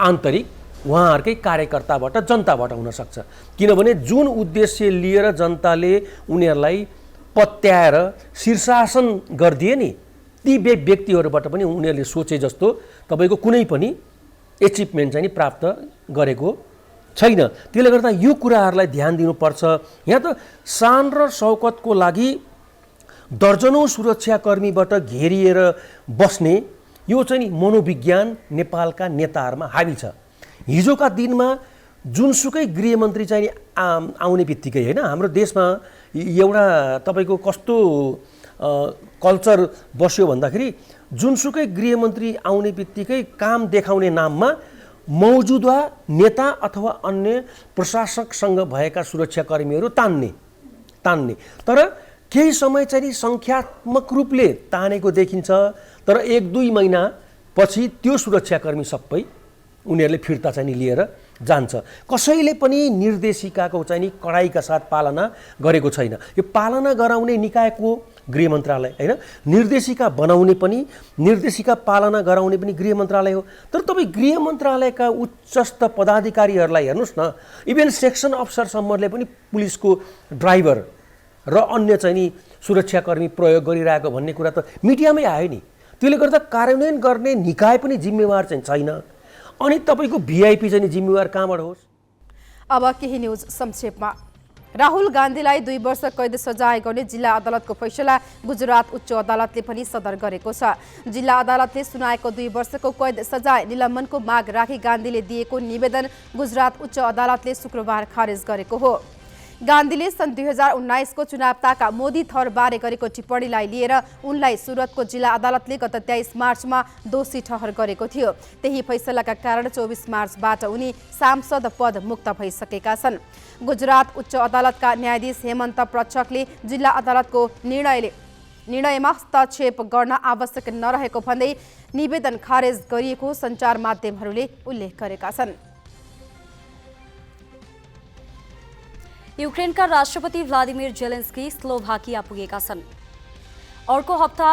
आन्तरिक उहाँहरूकै कार्यकर्ताबाट, जनताबाट हुनसक्छ। किनभने जुन उद्देश्य लिएर जनताले उनीहरूलाई पत्याएर शीर्षासन गरिदिए नि, ती व्यक्तिहरूबाट पनि उनीहरूले सोचे जस्तो तपाईँको कुनै पनि एचिभमेन्ट चाहिँ नि प्राप्त गरेको छैन। त्यसले गर्दा यो कुराहरूलाई ध्यान दिनुपर्छ। यहाँ त शान र शौकतको लागि दर्जनौँ सुरक्षाकर्मीबाट घेरिएर बस्ने यो चाहिँ नि मनोविज्ञान नेपालका नेताहरूमा हावी छ। हिजोका दिनमा जुनसुकै गृहमन्त्री चाहिँ आउने बित्तिकै होइन, हाम्रो देशमा एउटा तपाईँको कस्तो कल्चर बस्यो भन्दाखेरि जुनसुकै गृहमन्त्री आउने बित्तिकै काम देखाउने नाममा मौजुदा नेता अथवा अन्य प्रशासकसँग भएका सुरक्षाकर्मीहरू तान्ने तर केही समय चाहिँ सङ्ख्यात्मक रूपले तानेको देखिन्छ। तर 1-2 महिना पछि त्यो सुरक्षाकर्मी सबै उनीहरूले फिर्ता चाहिँ लिएर जान्छ। कसैले पनि निर्देशिकाको चाहिँ नि कडाइका साथ पालना गरेको छैन। यो पालना गराउने निकाय को? गृह मन्त्रालय हैन। निर्देशिका बनाउने पनि, निर्देशिका पालना गराउने पनि गृह मन्त्रालय हो। तर तपाईँ गृह मन्त्रालयका उच्चस्थ पदाधिकारीहरूलाई हेर्नुहोस् न, इभन सेक्सन अफसरसम्मले पनि पुलिसको ड्राइभर र अन्य चाहिँ नि सुरक्षाकर्मी प्रयोग गरिरहेको भन्ने कुरा त मिडियामै आयो नि। त्यसले गर्दा कार्यान्वयन गर्ने निकाय पनि जिम्मेवार चाहिँ छैन। अनि तपाईको भिआइपी चाहिँ जिम्मेवार कहाँबाट होस्? अब केही न्यूज संक्षेपमा। राहुल गान्धीलाई 2 वर्ष कैद सजाय गर्ने जिल्ला अदालतको फैसला गुजरात उच्च अदालतले पनि सदर गरेको छ। जिल्ला अदालतले सुनाएको 2 वर्षको कैद सजाय निलम्बनको माग राखी गान्धीले दिएको निवेदन गुजरात उच्च अदालतले शुक्रबार खारेज गरेको हो। गान्धीले सन् 2019 को चुनावताका मोदी थरबारे गरेको टिप्पणीलाई लिएर उनलाई सुरतको जिल्ला अदालतले गत 23 मार्चमा दोषी ठहर गरेको थियो। त्यही फैसलाका कारण 24 मार्चबाट उनी सांसद पद मुक्त भइसकेका छन्। गुजरात उच्च अदालतका न्यायाधीश हेमन्त प्रचकले जिल्ला अदालतको निर्णयमा हस्तक्षेप गर्न आवश्यक नरहेको भन्दै निवेदन खारेज गरिएको सञ्चार माध्यमहरूले उल्लेख गरेका छन्। युक्रेनका राष्ट्रपति भ्लादिमिर जेलेन्स्की स्लोभाकिया पुगेका छन्। अर्को हप्ता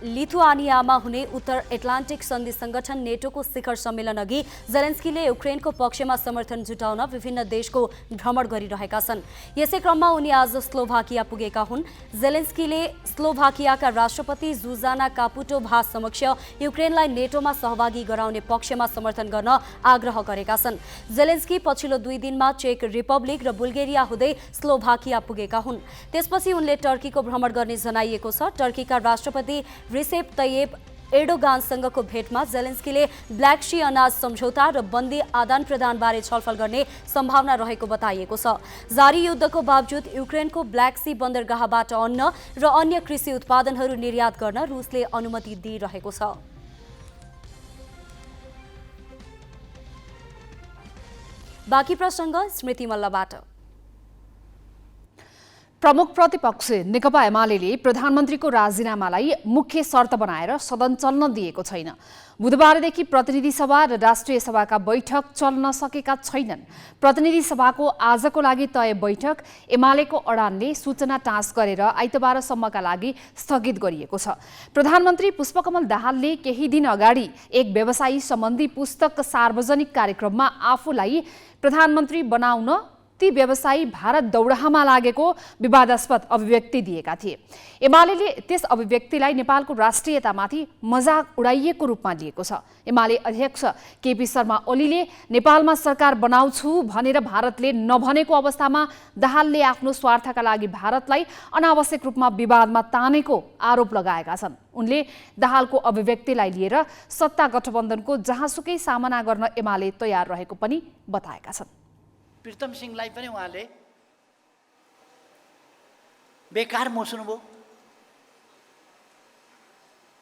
लिथुआनियामा हुने उत्तर एटलान्टिक सन्धि संगठन नेटोको शिखर सम्मेलन अघि जेलेन्स्कीले युक्रेनको पक्षमा समर्थन जुटाउन विभिन्न देशको भ्रमण गरिरहेका छन्। यसै क्रममा उनी आज स्लोभाकिया पुगेका हुन्। जेलेन्स्कीले स्लोभाकियाका राष्ट्रपति जुजाना कापुटोभा समक्ष युक्रेनलाई नेटोमा सहभागी गराउने पक्षमा समर्थन गर्न आग्रह गरेका छन्। जेलेन्स्की पछिल्लो 2 दिनमा चेक रिपब्लिक र बुल्गेरिया हुँदै स्लोभाकिया पुगेका हुन्। त्यसपछि उनले टर्कीको भ्रमण गर्ने जनाइएको छ। टर्कीका राष्ट्रपति रिसेप तय्यप एर्डोगानसँगको भेटमा जेलेन्स्कीले ब्ल्याक सी अनाज सम्झौता र बन्दी आदान प्रदानबारे छलफल गर्ने सम्भावना रहेको बताइएको छ। जारी युद्धको बावजुद युक्रेनको ब्ल्याक सी बन्दरगाहबाट अन्न र अन्य कृषि उत्पादनहरू निर्यात गर्न रुसले अनुमति दिइरहेको छ। बाँकी प्रसङ्ग स्मृति मल्लबाट। प्रमुख प्रतिपक्ष नेकपा एमाले प्रधानमन्त्रीको राजीनामालाई मुख्य शर्त बनाएर सदन चल्न दिएको छैन। बुधबारदेखि प्रतिनिधि सभा र राष्ट्रिय सभाका बैठक चल्न सकेका छैनन्। प्रतिनिधि सभाको आजको लागि तय बैठक एमालेको अडानले सूचना टाँस गरेर आइतबारसम्मका लागि स्थगित गरिएको छ। प्रधानमन्त्री पुष्पकमल दाहालले केही दिन अगाडि एक व्यवसायी सम्बन्धी पुस्तक सार्वजनिक कार्यक्रममा आफूलाई प्रधानमन्त्री बनाउन ती व्यवसायी भारत दौडाहामा लागेको विवादास्पद अभिव्यक्ति दिएका थिए। एमाले त्यस अभिव्यक्तिलाई नेपालको राष्ट्रियतामाथि मजाक उडाइएको रूपमा लिएको छ। एमाले अध्यक्ष केपी शर्मा ओलीले नेपालमा सरकार बनाउँछु भनेर भारतले नभनेको अवस्थामा दाहालले आफ्नो स्वार्थका लागि भारतलाई अनावश्यक रूपमा विवादमा तानेको आरोप लगाएका छन्। उनले दाहालको अभिव्यक्तिलाई लिएर सत्ता गठबन्धनको जहाँसुकै सामना गर्न एमाले तयार रहेको पनि बताएका छन्। प्रीतम सिंहलाई पनि उहाँले बेकार मोच्नुभयो।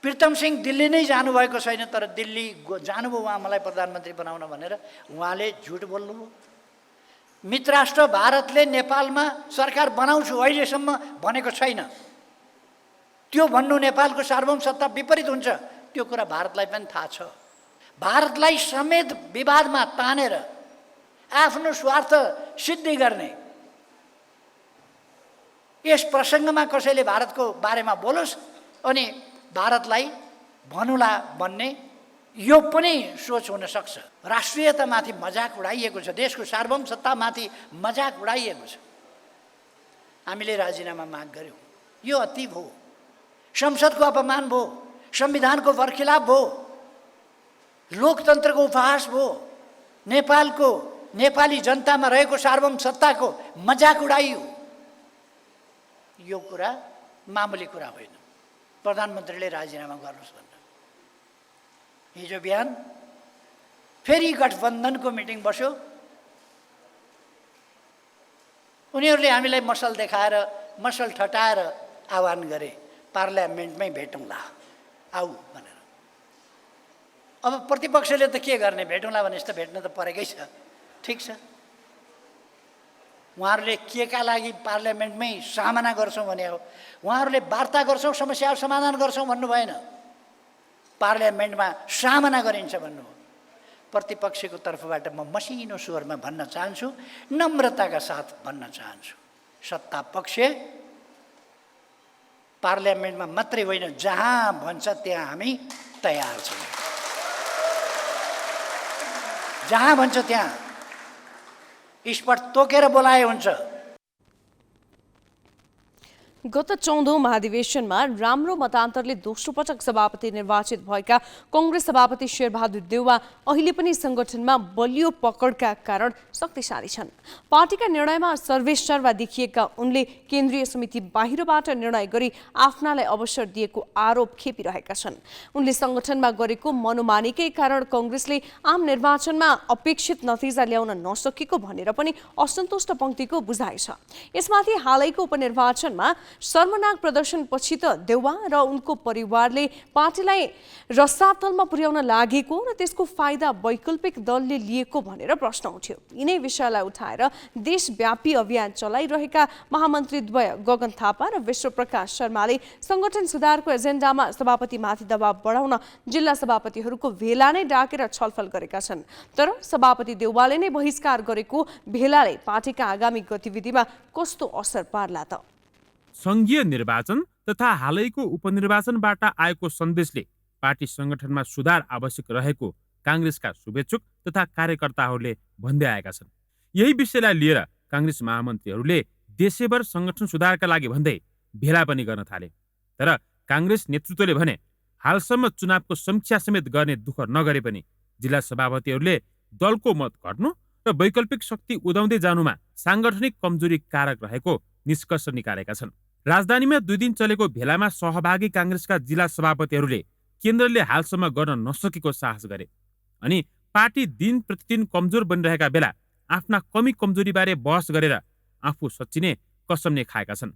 प्रीतम सिंह दिल्ली नै जानुभएको छैन, तर दिल्ली जानुभयो उहाँ मलाई प्रधानमन्त्री बनाउन भनेर उहाँले झुट बोल्नुभयो। मित्र राष्ट्र भारतले नेपालमा सरकार बनाउँछु अहिलेसम्म भनेको छैन। त्यो भन्नु नेपालको सार्वभौम सत्ता विपरीत हुन्छ, त्यो कुरा भारतलाई पनि थाहा छ। भारतलाई समेत विवादमा तानेर आफ्नो स्वार्थ सिद्धि गर्ने यस प्रसङ्गमा कसैले भारतको बारेमा बोलोस् अनि भारतलाई भनुला भन्ने यो पनि सोच हुन सक्छ। राष्ट्रियतामाथि मजाक उडाइएको छ, देशको सार्वभौम सत्तामाथि मजाक उडाइएको छ। हामीले राजीनामा माग गर्यौँ, यो अति भयो, संसदको अपमान भयो, संविधानको बरखिलाफ भयो, लोकतन्त्रको उपहास भयो, नेपाली जनतामा रहेको सार्वभौम सत्ताको मजाक उडाइयो। यो कुरा मामुली कुरा होइन। प्रधानमन्त्रीले राजीनामा गर्नुहोस् भन्न। हिजो बिहान फेरि गठबन्धनको मिटिङ बस्यो। उनीहरूले हामीलाई मसल देखाएर, मसल ठटाएर आह्वान गरे, पार्लियामेन्टमै भेटौँला आऊ भनेर। अब प्रतिपक्षले त के गर्ने, भेटौँला भनेपछि त भेट्न त परेकै छ। ठिक छ, उहाँहरूले केका लागि पार्लियामेन्टमै सामना गर्छौँ भने हो, उहाँहरूले वार्ता गर्छौँ समस्या समाधान गर्छौँ भन्नु भएन, पार्लियामेन्टमा सामना गरिन्छ भन्नुभयो। प्रतिपक्षको तर्फबाट म मसिनो स्वरमा भन्न चाहन्छु, नम्रताका साथ भन्न चाहन्छु, सत्ता पक्ष पार्लियामेन्टमा मात्रै होइन, जहाँ भन्छ त्यहाँ हामी तयार छौँ। जहाँ भन्छ त्यहाँ स्पट तोकेर बोलाए हुन्छ। गत 14औं महाधिवेशनमा राम्रो मतान्तरले दोस्रो पटक सभापति निर्वाचित भएका कांग्रेस सभापति शेरबहादुर देउवा अहिले पनि संगठनमा बलियो पकडका कारण शक्तिशाली छन्। पार्टीका निर्णयमा सर्वेसर्वा देखिएका उनले केन्द्रीय समिति बाहिरबाट निर्णय गरी आफ्नालाई अवसर दिएको आरोप खेपिरहेका छन्। उनले संगठनमा गरेको मनोमानीकै कारण कांग्रेसले आम निर्वाचनमा अपेक्षित नतिजा ल्याउन नसकेको भनेर पनि असन्तुष्ट पंक्तिको बुझाइ छ। यसमाथि हालैको उपनिर्वाचनमा शर्मनाक प्रदर्शनपछि त देउवा र उनको परिवारले पार्टीलाई रसातलमा पुर्याउन लागेको र त्यसको फाइदा वैकल्पिक दलले लिएको भनेर प्रश्न उठ्यो। यिनै विषयलाई उठाएर देशव्यापी अभियान चलाइरहेका महामन्त्रीद्वय गगन थापा र विश्वप्रकाश शर्माले संगठन सुधारको एजेन्डामा सभापतिमाथि दबाव बढाउन जिल्ला सभापतिहरूको भेला नै डाकेर छलफल गरेका छन्। तर सभापति देउवाले नै बहिष्कार गरेको भेलाले पार्टीका आगामी गतिविधिमा कस्तो असर पार्ला त? संघीय निर्वाचन तथा हालैको उपनिर्वाचनबाट आएको सन्देशले पार्टी संगठनमा सुधार आवश्यक रहेको कांग्रेसका शुभेच्छुक तथा कार्यकर्ताहरूले भन्दै आएका छन्। यही विषयलाई लिएर कांग्रेस महामन्त्रीहरूले देशैभर संगठन सुधारका लागि भन्दै भेला पनि गर्न थाले। तर कांग्रेस नेतृत्वले भने हालसम्म चुनावको समीक्षा समेत गर्ने दुःख नगरे पनि जिल्ला सभापतिहरूले दलको मत घट्नु र वैकल्पिक शक्ति उदाउँदै जानुमा सांगठनिक कमजोरी कारक रहेको निष्कर्ष निकालेका छन्। राजधानीमा 2 दिन चलेको भेलामा सहभागी कांग्रेसका जिल्ला सभापतिहरूले केन्द्रले हालसम्म गर्न नसकेको साहस गरे अनि पार्टी दिन प्रतिदिन कमजोर बनिरहेका बेला आफ्ना कमी कमजोरीबारे बहस गरेर आफू सच्चिने कसम नै खाएका छन्।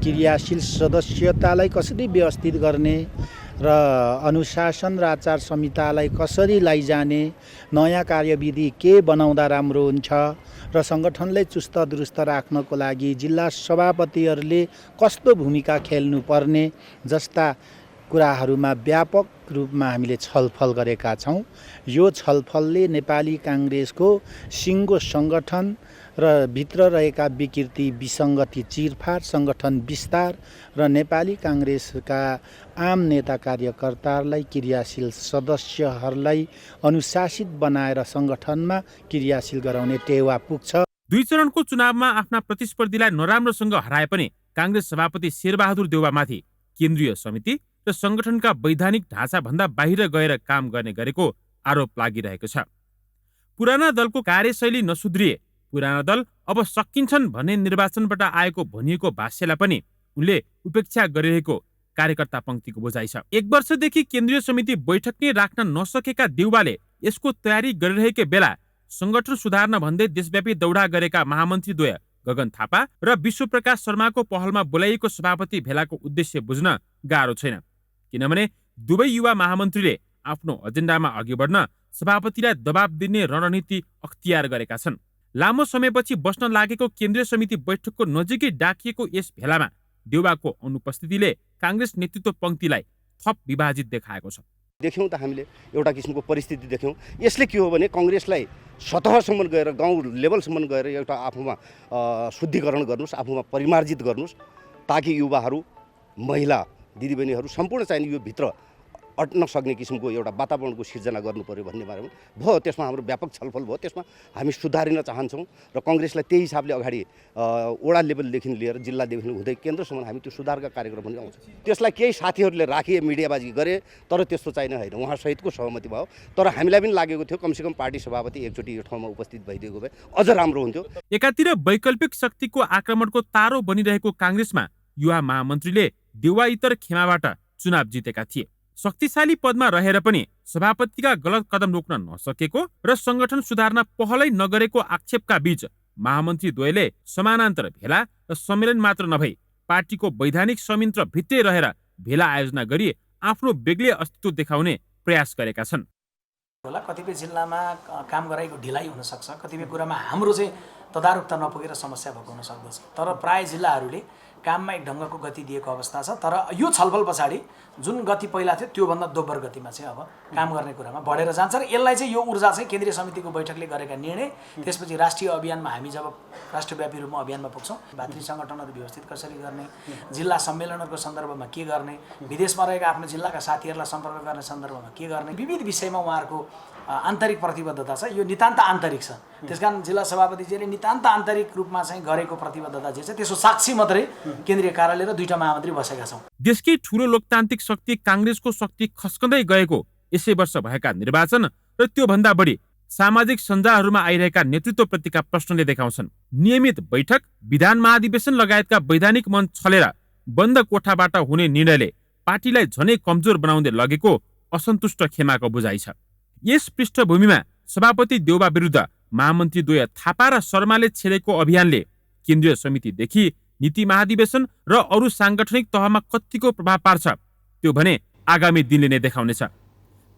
क्रियाशील सदस्यतालाई कसरी व्यवस्थित गर्ने र अनुशासन र आचार संहितालाई कसरी लैजाने, नयाँ कार्यविधि के बनाउँदा राम्रो हुन्छ र सङ्गठनलाई चुस्त दुरुस्त राख्नको लागि जिल्ला सभापतिहरूले कस्तो भूमिका खेल्नुपर्ने जस्ता कुराहरूमा व्यापक रूपमा हामीले छलफल गरेका छौँ। यो छलफलले नेपाली काङ्ग्रेसको सिङ्गो सङ्गठन र भित्र रहेका विकृति विसङ्गति चिरफार, सङ्गठन विस्तार र नेपाली काङ्ग्रेसका आम नेता कार्यकर्ताहरूलाई, क्रियाशील सदस्यहरूलाई अनुशासित बनाएर सङ्गठनमा क्रियाशील गराउने टेवा पुग्छ। दुई चरणको चुनावमा आफ्ना प्रतिस्पर्धीलाई नराम्रोसँग हराए पनि काङ्ग्रेस सभापति शेरबहादुर देउवामाथि केन्द्रीय समिति र संगठनका वैधानिक ढाँचाभन्दा बाहिर गएर काम गर्ने गरेको आरोप लागिरहेको छ। पुराना दलको कार्यशैली नसुध्रिए पुराना दल अब सकिन्छन् भन्ने निर्वाचनबाट आएको भनिएको भाष्यलाई पनि उनले उपेक्षा गरिरहेको कार्यकर्ता पंक्तिको बुझाइ छ। 1 वर्षदेखि केन्द्रीय समिति बैठक नै राख्न नसकेका देउवाले यसको तयारी गरिरहेकै बेला संगठन सुधार्न भन्दै देशव्यापी दौडा गरेका महामन्त्री द्वय गगन थापा र विश्वप्रकाश शर्माको पहलमा बोलाइएको सभापति भेलाको उद्देश्य बुझ्न गाह्रो छैन, किनभने दुवै युवा महामन्त्रीले आफ्नो एजेन्डामा अघि बढ्न सभापतिलाई दबाब दिने रणनीति अख्तियार गरेका छन्। लामो समयपछि बस्न लागेको केन्द्रीय समिति बैठकको नजिकै डाकिएको यस भेलामा देउवाको अनुपस्थितिले काङ्ग्रेस नेतृत्व पंक्तिलाई थप विभाजित देखाएको छ। देख्यौँ त हामीले एउटा किसिमको परिस्थिति देख्यौँ। यसले के हो भने काङ्ग्रेसलाई सतहसम्म गएर गाउँ लेभलसम्म गएर एउटा आफूमा शुद्धिकरण गर्नुहोस्, आफूमा परिमार्जित गर्नुहोस्, ताकि युवाहरू महिला दिदीबहिनीहरू सम्पूर्ण चाहिँ यो भित्र अट्न सक्ने किसिमको एउटा वातावरणको सिर्जना गर्नु पर्यो भन्ने बारेमा भयो। त्यसमा हाम्रो व्यापक छलफल भयो। त्यसमा हामी सुधारिन चाहन्छौँ र काङ्ग्रेसलाई त्यही हिसाबले अगाडि वडा लेभलदेखि लिएर जिल्लादेखि हुँदै केन्द्रसम्म हामी त्यो सुधारका कार्यक्रम पनि आउँछ। त्यसलाई केही साथीहरूले राखिए, मिडियाबाजी गरे, तर त्यस्तो चाहिँ होइन, उहाँसहितको सहमति भयो। तर हामीलाई पनि लागेको थियो कमसेकम पार्टी सभापति एकचोटि यो ठाउँमा उपस्थित भइदिएको भए अझ राम्रो हुन्थ्यो। एकातिर वैकल्पिक शक्तिको आक्रमणको तारो बनिरहेको काङ्ग्रेसमा युवा महामन्त्रीले देउवा इतर खेमाबाट चुनाव जितेका थिए। शक्तिशाली पदमा रहेर पनि सभापतिका गलत कदम रोक्न नसकेको र संगठन सुधार्न पहलै नगरेको आक्षेपका बीच महामन्त्री द्वयले समानान्तर भेला र सम्मेलन मात्र नभई पार्टीको वैधानिक संयन्त्र भित्रै रहेर भेला आयोजना गरी आफ्नो बेग्लै अस्तित्व देखाउने प्रयास गरेका छन्। कतिपय जिल्लामा काम गराएको ढिलाइ हुन सक्छ, कतिपय कुरामा हाम्रो चाहिँ तदारुकता नपुगेर समस्या भएको हुन सक्दछ, तर प्राय जिल्लाहरूले काममा एक ढङ्गको गति दिएको अवस्था छ। तर यो छलफल पछाडि जुन गति पहिला थियो त्योभन्दा दोब्बर गतिमा चाहिँ अब काम गर्ने कुरामा बढेर जान्छ र यसलाई चाहिँ यो ऊर्जा चाहिँ केन्द्रीय समितिको बैठकले गरेका निर्णय, त्यसपछि राष्ट्रिय अभियानमा हामी जब राष्ट्रव्यापी रूपमा अभियानमा पुग्छौँ, भातृ सङ्गठनहरू व्यवस्थित कसरी गर्ने, जिल्ला सम्मेलनहरूको सन्दर्भमा के गर्ने, विदेशमा रहेका आफ्नो जिल्लाका साथीहरूलाई सम्पर्क गर्ने सन्दर्भमा के गर्ने, विविध विषयमा उहाँहरूको आन्तरिक प्रतिबद्धता छ। यो नितान्त आन्तरिक छ। त्यसकारण जिल्ला सभापतिजीले नितान्त आन्तरिक रूपमा चाहिँ गरेको प्रतिबद्धता जे छ त्यसको साक्षी मात्रै केन्द्रीय कार्यालय र 2टा महामन्त्री बसेका छौँ। देशकै ठूलो लोकतान्त्रिक शक्ति काङ्ग्रेसको शक्ति खस्कँदै गएको यसै वर्ष भएका निर्वाचन र त्योभन्दा बढी सामाजिक सञ्जालहरूमा आइरहेका नेतृत्वप्रतिका प्रश्नले देखाउँछन्। नियमित बैठक, विधान महाधिवेशन लगायतका वैधानिक मञ्च छलेर बन्द कोठाबाट हुने निर्णयले पार्टीलाई झनै कमजोर बनाउँदै लगेको असन्तुष्ट खेमाको बुझाइ छ। यस पृष्ठभूमिमा सभापति देउवा विरुद्ध महामन्त्री द्वय थापा र शर्माले छेडेको अभियानले केन्द्रीय समितिदेखि नीति महाधिवेशन र अरू साङ्गठनिक तहमा कतिको प्रभाव पार्छ त्यो भने आगामी दिनले नै देखाउनेछ।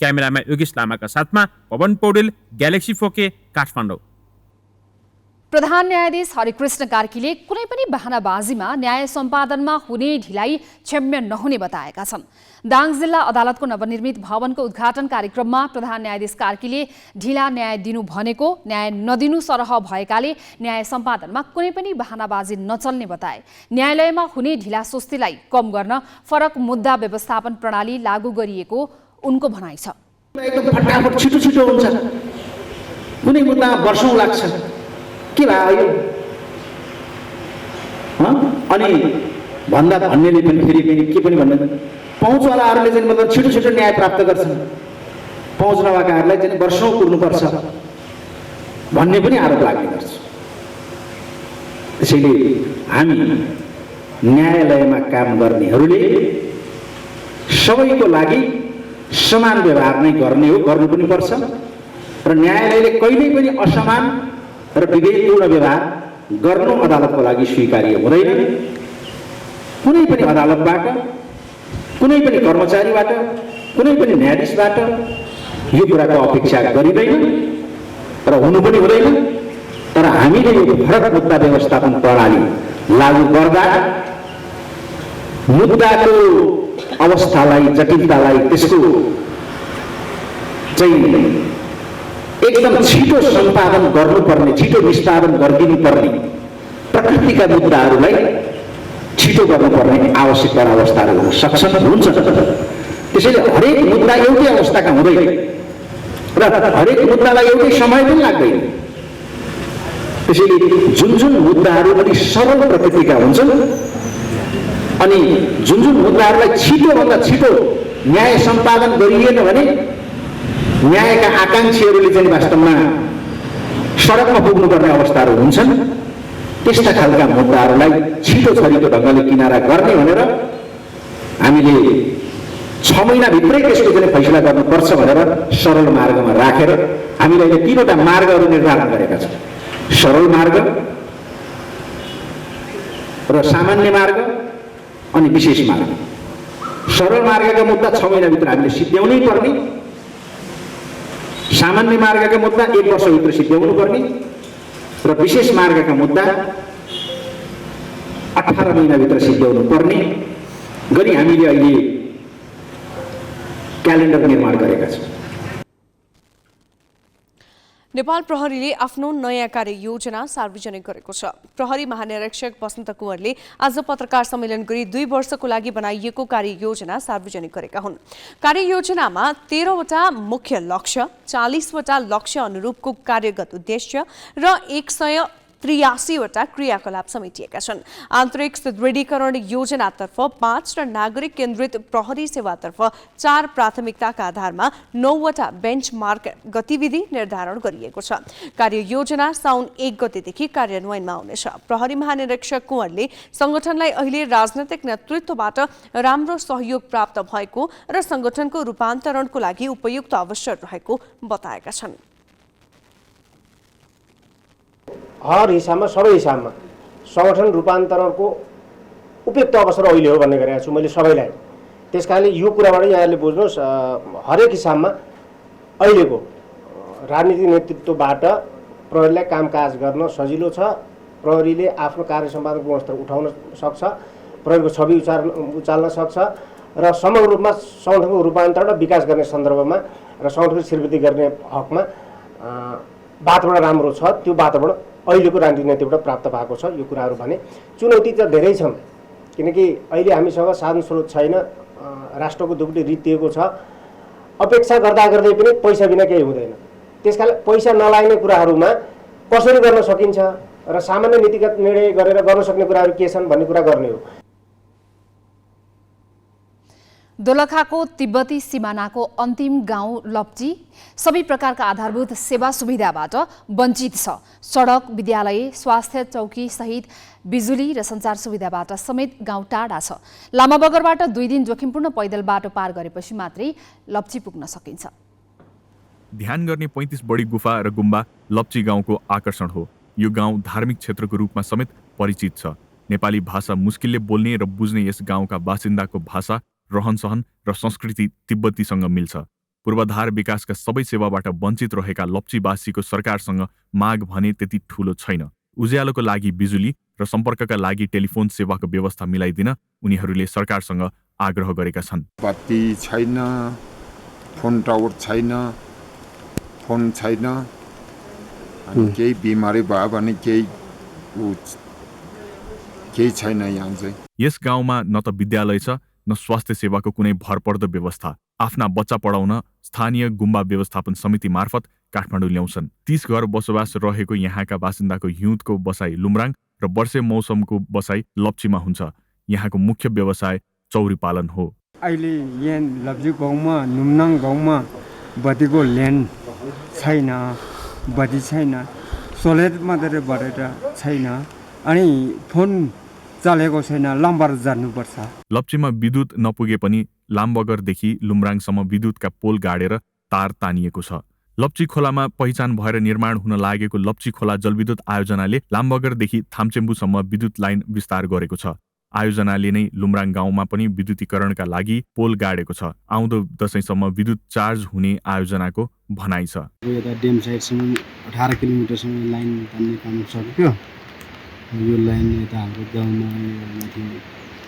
क्यामेरामा योगेश लामाका साथमा पवन पौडेल, ग्यालेक्सी 4K, काठमाडौँ। प्रधान न्यायाधीश हरिकृष्ण कार्कीले कुनै पनि बहानाबाजीमा न्याय सम्पादनमा हुने ढिलाइ क्षम्य नहुने बताएका छन्। दाङ जिल्ला अदालतको नवनिर्मित भवनको उद्घाटन कार्यक्रममा प्रधान न्यायाधीश कार्कीले ढिला न्याय दिनु भनेको न्याय नदिनु सरह भएकाले न्याय सम्पादनमा कुनै पनि बहानाबाजी नचल्ने बताए। न्यायालयमा हुने ढिला सुस्तीलाई कम गर्न फरक मुद्दा व्यवस्थापन प्रणाली लागू गरिएको उनको भनाइ छ। एकदम फटाफट छिटो छिटो हुन्छ, कुनै मुद्दा वर्षौं लाग्छ, के भयो अनि भन्दा भन्नेले पनि फेरि के पनि भन्दैन। पहुँचवालाहरूले चाहिँ मतलब छिटो छिटो न्याय प्राप्त गर्छन्, पहुँच नभएकाहरूलाई चाहिँ वर्षौं कुर्नुपर्छ भन्ने पनि आरोप लाग्ने गर्छ। त्यसैले हामी न्यायालयमा काम गर्नेहरूले सबैको लागि समान व्यवहार नै गर्ने हो, गर्नु पनि पर्छ र न्यायालयले कहिल्यै पनि असमान र विवेकपूर्ण व्यवहार गर्नु अदालतको लागि स्वीकार्य हुँदैन। कुनै पनि अदालतबाट, कुनै पनि कर्मचारीबाट, कुनै पनि न्यायाधीशबाट यो कुराको अपेक्षा गरिँदैन र हुनु पनि हुँदैन। तर हामीले यो फरक मुद्दा व्यवस्थापन प्रणाली लागू गर्दा मुद्दाको अवस्थालाई, जटिलतालाई, त्यसको चाहिँ एकदम छिटो सम्पादन गर्नुपर्ने, छिटो निष्पादन गरिदिनु पर्ने प्रकृतिका मुद्दाहरूलाई छिटो गर्नुपर्ने आवश्यक अवस्थाहरू हुन सक्छन्, हुन्छ। त्यसैले हरेक मुद्दा एउटै अवस्थाका हुँदैन र हरेक मुद्दालाई एउटै समय पनि लाग्दैन। त्यसैले जुन जुन मुद्दाहरू पनि सरल प्रकृतिका हुन्छन् अनि जुन जुन मुद्दाहरूलाई छिटोभन्दा छिटो न्याय सम्पादन गरिएन भने न्यायका आकाङ्क्षीहरूले चाहिँ वास्तवमा सडकमा पुग्नुपर्ने अवस्थाहरू हुन्छन्। त्यस्ता खालका मुद्दाहरूलाई छिटो छरितो ढङ्गले किनारा गर्ने भनेर हामीले 6 महिनाभित्रै त्यसको चाहिँ फैसला गर्नुपर्छ भनेर सरल मार्गमा राखेर हामीले अहिले 3वटा मार्गहरू निर्धारण गरेका छौँ। सरल मार्ग र सामान्य मार्ग अनि विशेष मार्ग। सरल मार्गका मुद्दा 6 महिनाभित्र हामीले सिद्ध्याउनै पर्ने, सामान्य मार्गका मुद्दा 1 वर्षभित्र सिद्ध्याउनु पर्ने र विशेष मार्गका मुद्दा 18 महिनाभित्र सिद्ध्याउनु पर्ने गरी हामीले अहिले क्यालेन्डर निर्माण गरेका छौँ। नेपाल प्रहरीले आफ्नो नयाँ कार्ययोजना सार्वजनिक गरेको छ। प्रहरी महानिरीक्षक बसन्त कुँवरले आज पत्रकार सम्मेलन गरी 2 वर्षको लागि बनाइएको कार्ययोजना सार्वजनिक गरेका हुन्। कार्ययोजनामा 13वटा मुख्य लक्ष्य, 40वटा लक्ष्य अनुरूपको कार्यगत उद्देश्य र 183वटा क्रियाकलाप समेटिएका छन्। आन्तरिक सुदृढीकरण योजनातर्फ 5 र नागरिक केन्द्रित प्रहरी सेवातर्फ 4 प्राथमिकताका आधारमा 9वटा बेन्चमार्क गतिविधि निर्धारण गरिएको छ। कार्ययोजना साउन 1 गतेदेखि कार्यान्वयनमा आउनेछ। प्रहरी महानिरीक्षक कुँवरले संगठनलाई अहिले राजनैतिक नेतृत्वबाट राम्रो सहयोग प्राप्त भएको र संगठनको रूपान्तरणको लागि उपयुक्त अवसर रहेको बताएका छन्। हर हिसाबमा सबै हिसाबमा संगठन रूपान्तरणको उपयुक्त अवसर अहिले हो भन्ने गरेको छु मैले सबैलाई। त्यसकारणले यो कुराबाट यहाँले बुझ्नुहोस्, हरेक हिसाबमा अहिलेको राजनीतिक नेतृत्वबाट प्रहरीलाई कामकाज गर्न सजिलो छ। प्रहरीले आफ्नो कार्य सम्पादनको गुणस्तर उठाउन सक्छ, प्रहरीको छवि उचाल्न सक्छ र समग्र रूपमा संगठनको रूपान्तरण र विकास गर्ने सन्दर्भमा र संगठनको श्रीवृद्धि गर्ने हकमा वातावरण राम्रो छ। त्यो वातावरण अहिलेको राजनीतिक नेतृत्वबाट प्राप्त भएको छ। यो कुराहरू भने चुनौती त धेरै छन्, किनकि अहिले हामीसँग साधन स्रोत छैन, राष्ट्रको दुबुटी रित्तिएको छ। अपेक्षा गर्दा गर्दै पनि पैसा बिना केही हुँदैन। त्यसकारण पैसा नलाग्ने कुराहरूमा कसरी गर्न सकिन्छ र सामान्य नीतिगत निर्णय गरेर गर्न सक्ने कुराहरू के छन् भन्ने कुरा गर्ने हो। दोलखाको तिब्बती सिमानाको अन्तिम गाउँ लप्ची सबै प्रकारका आधारभूत सेवा सुविधाबाट वञ्चित छ। सडक, विद्यालय, स्वास्थ्य चौकी सहित बिजुली र सञ्चार सुविधाबाट समेत गाउँ टाढा छ। लामाबगरबाट 2 दिन जोखिमपूर्ण पैदल बाटो पार गरेपछि मात्रै लप्ची पुग्न सकिन्छ। ध्यान गर्ने 35 बढी गुफा र गुम्बा लप्ची गाउँको आकर्षण हो। यो गाउँ धार्मिक क्षेत्रको रूपमा समेत परिचित छ। नेपाली भाषा मुस्किलले बोल्ने र बुझ्ने यस गाउँका बासिन्दाको भाषा, रहनसहन र संस्कृति तिब्बतीसँग मिल्छ। पूर्वाधार विकासका सबै सेवाबाट वञ्चित रहेका लप्चीवासीको सरकारसँग माग भने त्यति ठूलो छैन। उज्यालोको लागि बिजुली र सम्पर्कका लागि टेलिफोन सेवाको व्यवस्था मिलाइदिन उनीहरूले सरकारसँग आग्रह गरेका छन्। बत्ती छैन, फोन टावर छैन, फोन छैन, अनि केही बिमारी भयो भने केही छैन यहाँ चाहिँ। यस गाउँमा न त विद्यालय छ न स्वास्थ्य सेवाको कुनै भरपर्दो व्यवस्था। आफ्ना बच्चा पढाउन स्थानीय गुम्बा व्यवस्थापन समिति मार्फत काठमाडौँ ल्याउँछन्। 30 घर बसोबास रहेको यहाँका बासिन्दाको हिउँदको बसाई लुम्राङ र वर्षे मौसमको बसाई लप्चीमा हुन्छ। यहाँको मुख्य व्यवसाय चौरी पालन हो। अहिले यहाँ लप्ची गाउँमा, नुमनाङ गाउँमा बत्तीको लेन छैन, बत्ती छैन, सोलर मात्रै भरेर छैन, अनि फोन चलेको छैन, लामबगर जानुपर्छ। लप्चीमा विद्युत नपुगे पनि लामबगरदेखि लुम्राङसम्म विद्युतका पोल गाडेर तार तानिएको छ। लप्ची खोलामा पहिचान भएर निर्माण हुन लागेको लप्ची खोला जलविद्युत आयोजनाले लामबगरदेखि थाम्चेम्बुसम्म विद्युत लाइन विस्तार गरेको छ। आयोजनाले नै लुम्राङ गाउँमा पनि विद्युतीकरणका लागि पोल गाडेको छ। आउँदो दशैंसम्म विद्युत चार्ज हुने आयोजनाको भनाइ छ। यता डेम साइडसम्म 18 किलोमिटरसम्म लाइन तान्ने काम सक्यो। यो लाइन यता हाम्रो गाउँमा माथि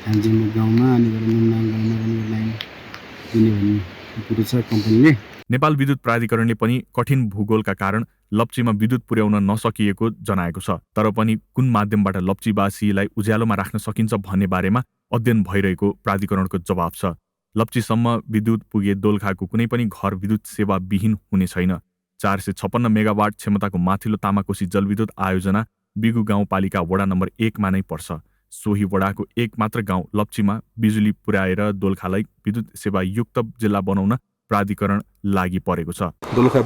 थाम्चेम्बु गाउँमा अनि लुम्राङ गाउँमा पनि लाइन दिने भन्ने कुरो छ कम्पनीले। नेपाल विद्युत प्राधिकरणले पनि कठिन भूगोलका कारण लप्चीमा विद्युत पुर्याउन नसकिएको जनाएको छ। तर पनि कुन माध्यमबाट लप्चीवासीलाई उज्यालोमा राख्न सकिन्छ भन्ने बारेमा अध्ययन भइरहेको प्राधिकरणको जवाब छ। लप्चीसम्म विद्युत पुगे दोलखाको कुनै पनि घर विद्युत सेवा विहीन हुने छैन। 456 मेगावाट क्षमताको माथिल्लो तामाकोशी जलविद्युत आयोजना बिगु गाउँपालिका वडा नम्बर 1 मा नै पर्छ। सोही वडाको एक मात्र गाउँ लप्चीमा बिजुली पुर्याएर दोलखालाई विद्युत सेवायुक्त जिल्ला बनाउन प्राधिकरण लागि परेको छ। दोलखा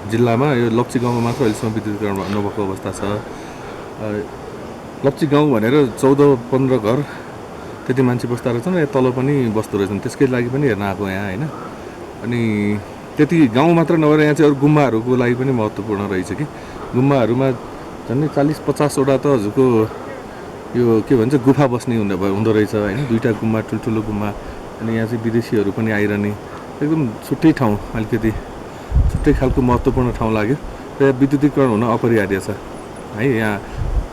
जिल्लामा यो लप्ची गाउँमा मात्र अहिलेसम्म विद्युतीकरण नभएको अवस्था छ। लप्ची गाउँ भनेर 14-15 घर त्यति मान्छे बस्दा रहेछन्, यहाँ तल पनि बस्दो रहेछन्, त्यसकै लागि पनि हेर्न आएको यहाँ होइन। अनि त्यति गाउँ मात्र नभएर यहाँ चाहिँ अरू गुम्बाहरूको लागि पनि महत्त्वपूर्ण रहेछ कि गुम्बाहरूमा झन्डै 40-50 वटा त हजुरको यो के भन्छ गुफा बस्ने हुँदो रहेछ होइन। 2टा गुम्बा ठुल्ठुलो गुम्बा, अनि यहाँ चाहिँ विदेशीहरू पनि आइरहने एकदम छुट्टै ठाउँ, अलिकति छुट्टै खालको महत्त्वपूर्ण ठाउँ लाग्यो र विद्युतीकरण हुन अपरिहार्य छ है। यहाँ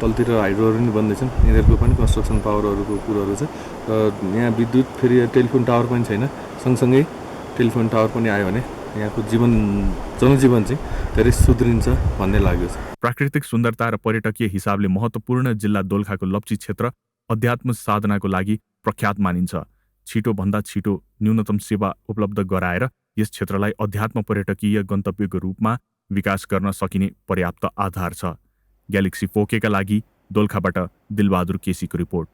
तलतिर हाइड्रोहरू पनि बन्दैछन्, यिनीहरूको पनि कन्स्ट्रक्सन पावरहरूको कुरोहरू छ र यहाँ विद्युत फेरि टेलिफोन टावर पनि छैन। सँगसँगै टेलिफोन टावर पनि आयो भने यहाँको जनजीवन चाहिँ धेरै सुध्रिन्छ भन्ने लाग्यो। प्राकृतिक सुन्दरता र पर्यटकीय हिसाबले महत्त्वपूर्ण जिल्ला दोलखाको लप्ची क्षेत्र अध्यात्म साधनाको लागि प्रख्यात मानिन्छ। छिटोभन्दा छिटो न्यूनतम सेवा उपलब्ध गराएर यस क्षेत्रलाई अध्यात्म पर्यटकीय गन्तव्यको रूपमा विकास गर्न सकिने पर्याप्त आधार छ। ग्यालेक्सी 4K का लागि दोलखाबाट दिलबहादुर केसीको रिपोर्ट।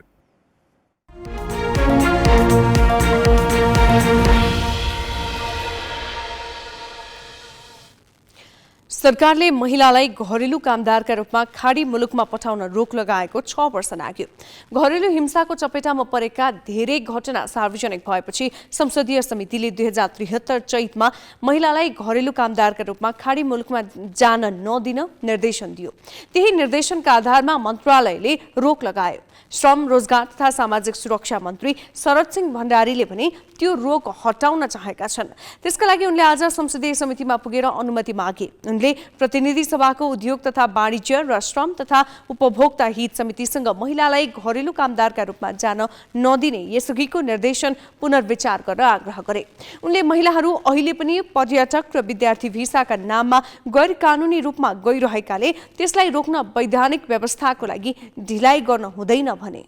सरकारले महिलालाई घरेलु कामदारका रूपमा खाडी मुलुकमा पठाउन रोक लगाएको 6 वर्ष लाग्यो। घरेलु हिंसाको चपेटामा परेका धेरै घटना सार्वजनिक भएपछि संसदीय समितिले 2073 चैतमा महिलालाई घरेलु कामदारका रूपमा खाडी मुलुकमा जान नदिन निर्देशन दियो। त्यही निर्देशनका आधारमा मन्त्रालयले रोक लगायो। श्रम, रोजगार तथा सामाजिक सुरक्षा मन्त्री शरद सिंह भण्डारीले भने त्यो रोक हटाउन चाहेका छन्। त्यसका लागि उनले आज संसदीय समितिमा पुगेर अनुमति मागे। उनले प्रतिनिधि सभाको उद्योग तथा वाणिज्य र श्रम तथा उपभोक्ता हित समितिसँग महिलालाई घरेलु कामदारका रूपमा जान नदिने यसअघिको निर्देशन पुनर्विचार गर्न आग्रह गरे। उनले महिलाहरू अहिले पनि पर्यटक र विद्यार्थी भिसाका नाममा गैर कानुनी रूपमा गइरहेकाले त्यसलाई रोक्न वैधानिक व्यवस्थाको लागि ढिलाइ गर्न हुँदैन भने।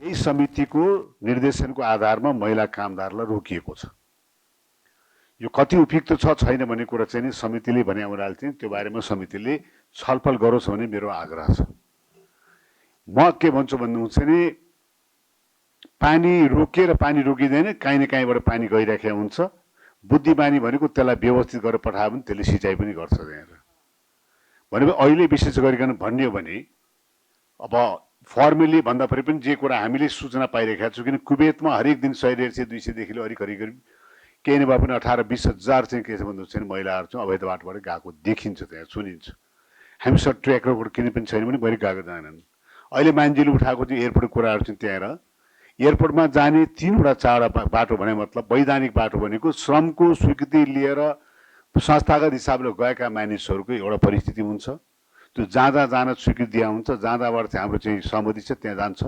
यही समितिको निर्देशनको आधारमा महिला कामदारलाई रोकिएको छ। यो कति उपयुक्त छ छैन भन्ने कुरा चाहिँ नि समितिले भने अनुसार चाहिँ त्यो बारेमा समितिले छलफल गरोस् भन्ने मेरो आग्रह छ। म के भन्छु भन्नुहुन्छ नि पानी रोकिएर पानी रोकिँदैन, काहीँ न काहीँबाट पानी गइरहेको हुन्छ। बुद्धिमानी भनेको त्यसलाई व्यवस्थित गरेर पठायो भने त्यसले सिँचाइ पनि गर्छ त्यहाँ। भनेपछि अहिले विशेष गरिकन भन्ने हो भने अब फर्मली भन्दा पनि जे कुरा हामीले सूचना पाइरहेका छौँ, किन कुवेतमा हरेक दिन 100-150-200 देखि करिब केही नभए पनि 18-20 हजार चाहिँ के छ भन्नुहुन्छ महिलाहरू चाहिँ अवैध बाटोबाट गएको देखिन्छ, त्यहाँ सुनिन्छ। हामीसँग ट्र्याक रेकर्ड किने पनि छैन भने बढी गएको जानेनन्। अहिले मान्छेले उठाएको चाहिँ एयरपोर्टको कुराहरू चाहिँ त्यहाँ एयरपोर्टमा जाने 3-4 बाटो भने मतलब वैधानिक बाटो भनेको श्रमको स्वीकृति लिएर संस्थागत हिसाबले गएका मानिसहरूको एउटा परिस्थिति हुन्छ। त्यो जाँदा जान स्वीकृति दिया हुन्छ, जाँदाबाट चाहिँ हाम्रो चाहिँ सहमति छ त्यहाँ जान्छ।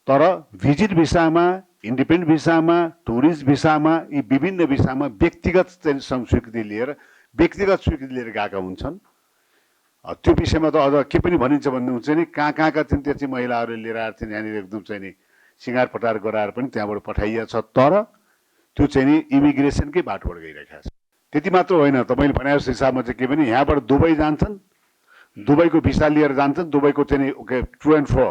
तर भिजिट भिसामा, इन्डिपेन्डेन्ट भिसामा, टुरिस्ट भिसामा, यी विभिन्न भिसामा व्यक्तिगत चाहिँ स्वीकृति लिएर गएका हुन्छन्। त्यो विषयमा त अझ के पनि भनिन्छ भन्नुहुन्छ नि कहाँका चाहिँ त्यो चाहिँ महिलाहरू लिएर आएर चाहिँ यहाँनिर एकदम चाहिँ नि सिँगार पटार गराएर पनि त्यहाँबाट पठाइएको छ। तर त्यो चाहिँ नि इमिग्रेसनकै बाटोबाट गइरहेको छ। त्यति मात्र होइन, तपाईँले भने हिसाबमा चाहिँ के भने यहाँबाट दुबई जान्छन्, दुबईको भिसा लिएर जान्छन्, दुबईको चाहिँ टु एन्ड फ्रो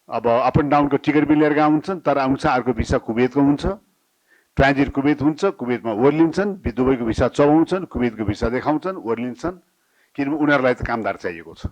अब अप एन्ड डाउनको टिकट पनि लिएर गएको हुन्छन्। तर आउँछ अर्को भिसा कुवेतको हुन्छ, ट्रान्जिट कुवेत हुन्छ, कुवेतमा ओर्लिन्छन्, दुबईको भिसा चबाउँछन्, कुवेतको भिसा देखाउँछन्, ओर्लिन्छन्, किनभने उनीहरूलाई त कामदार चाहिएको छ।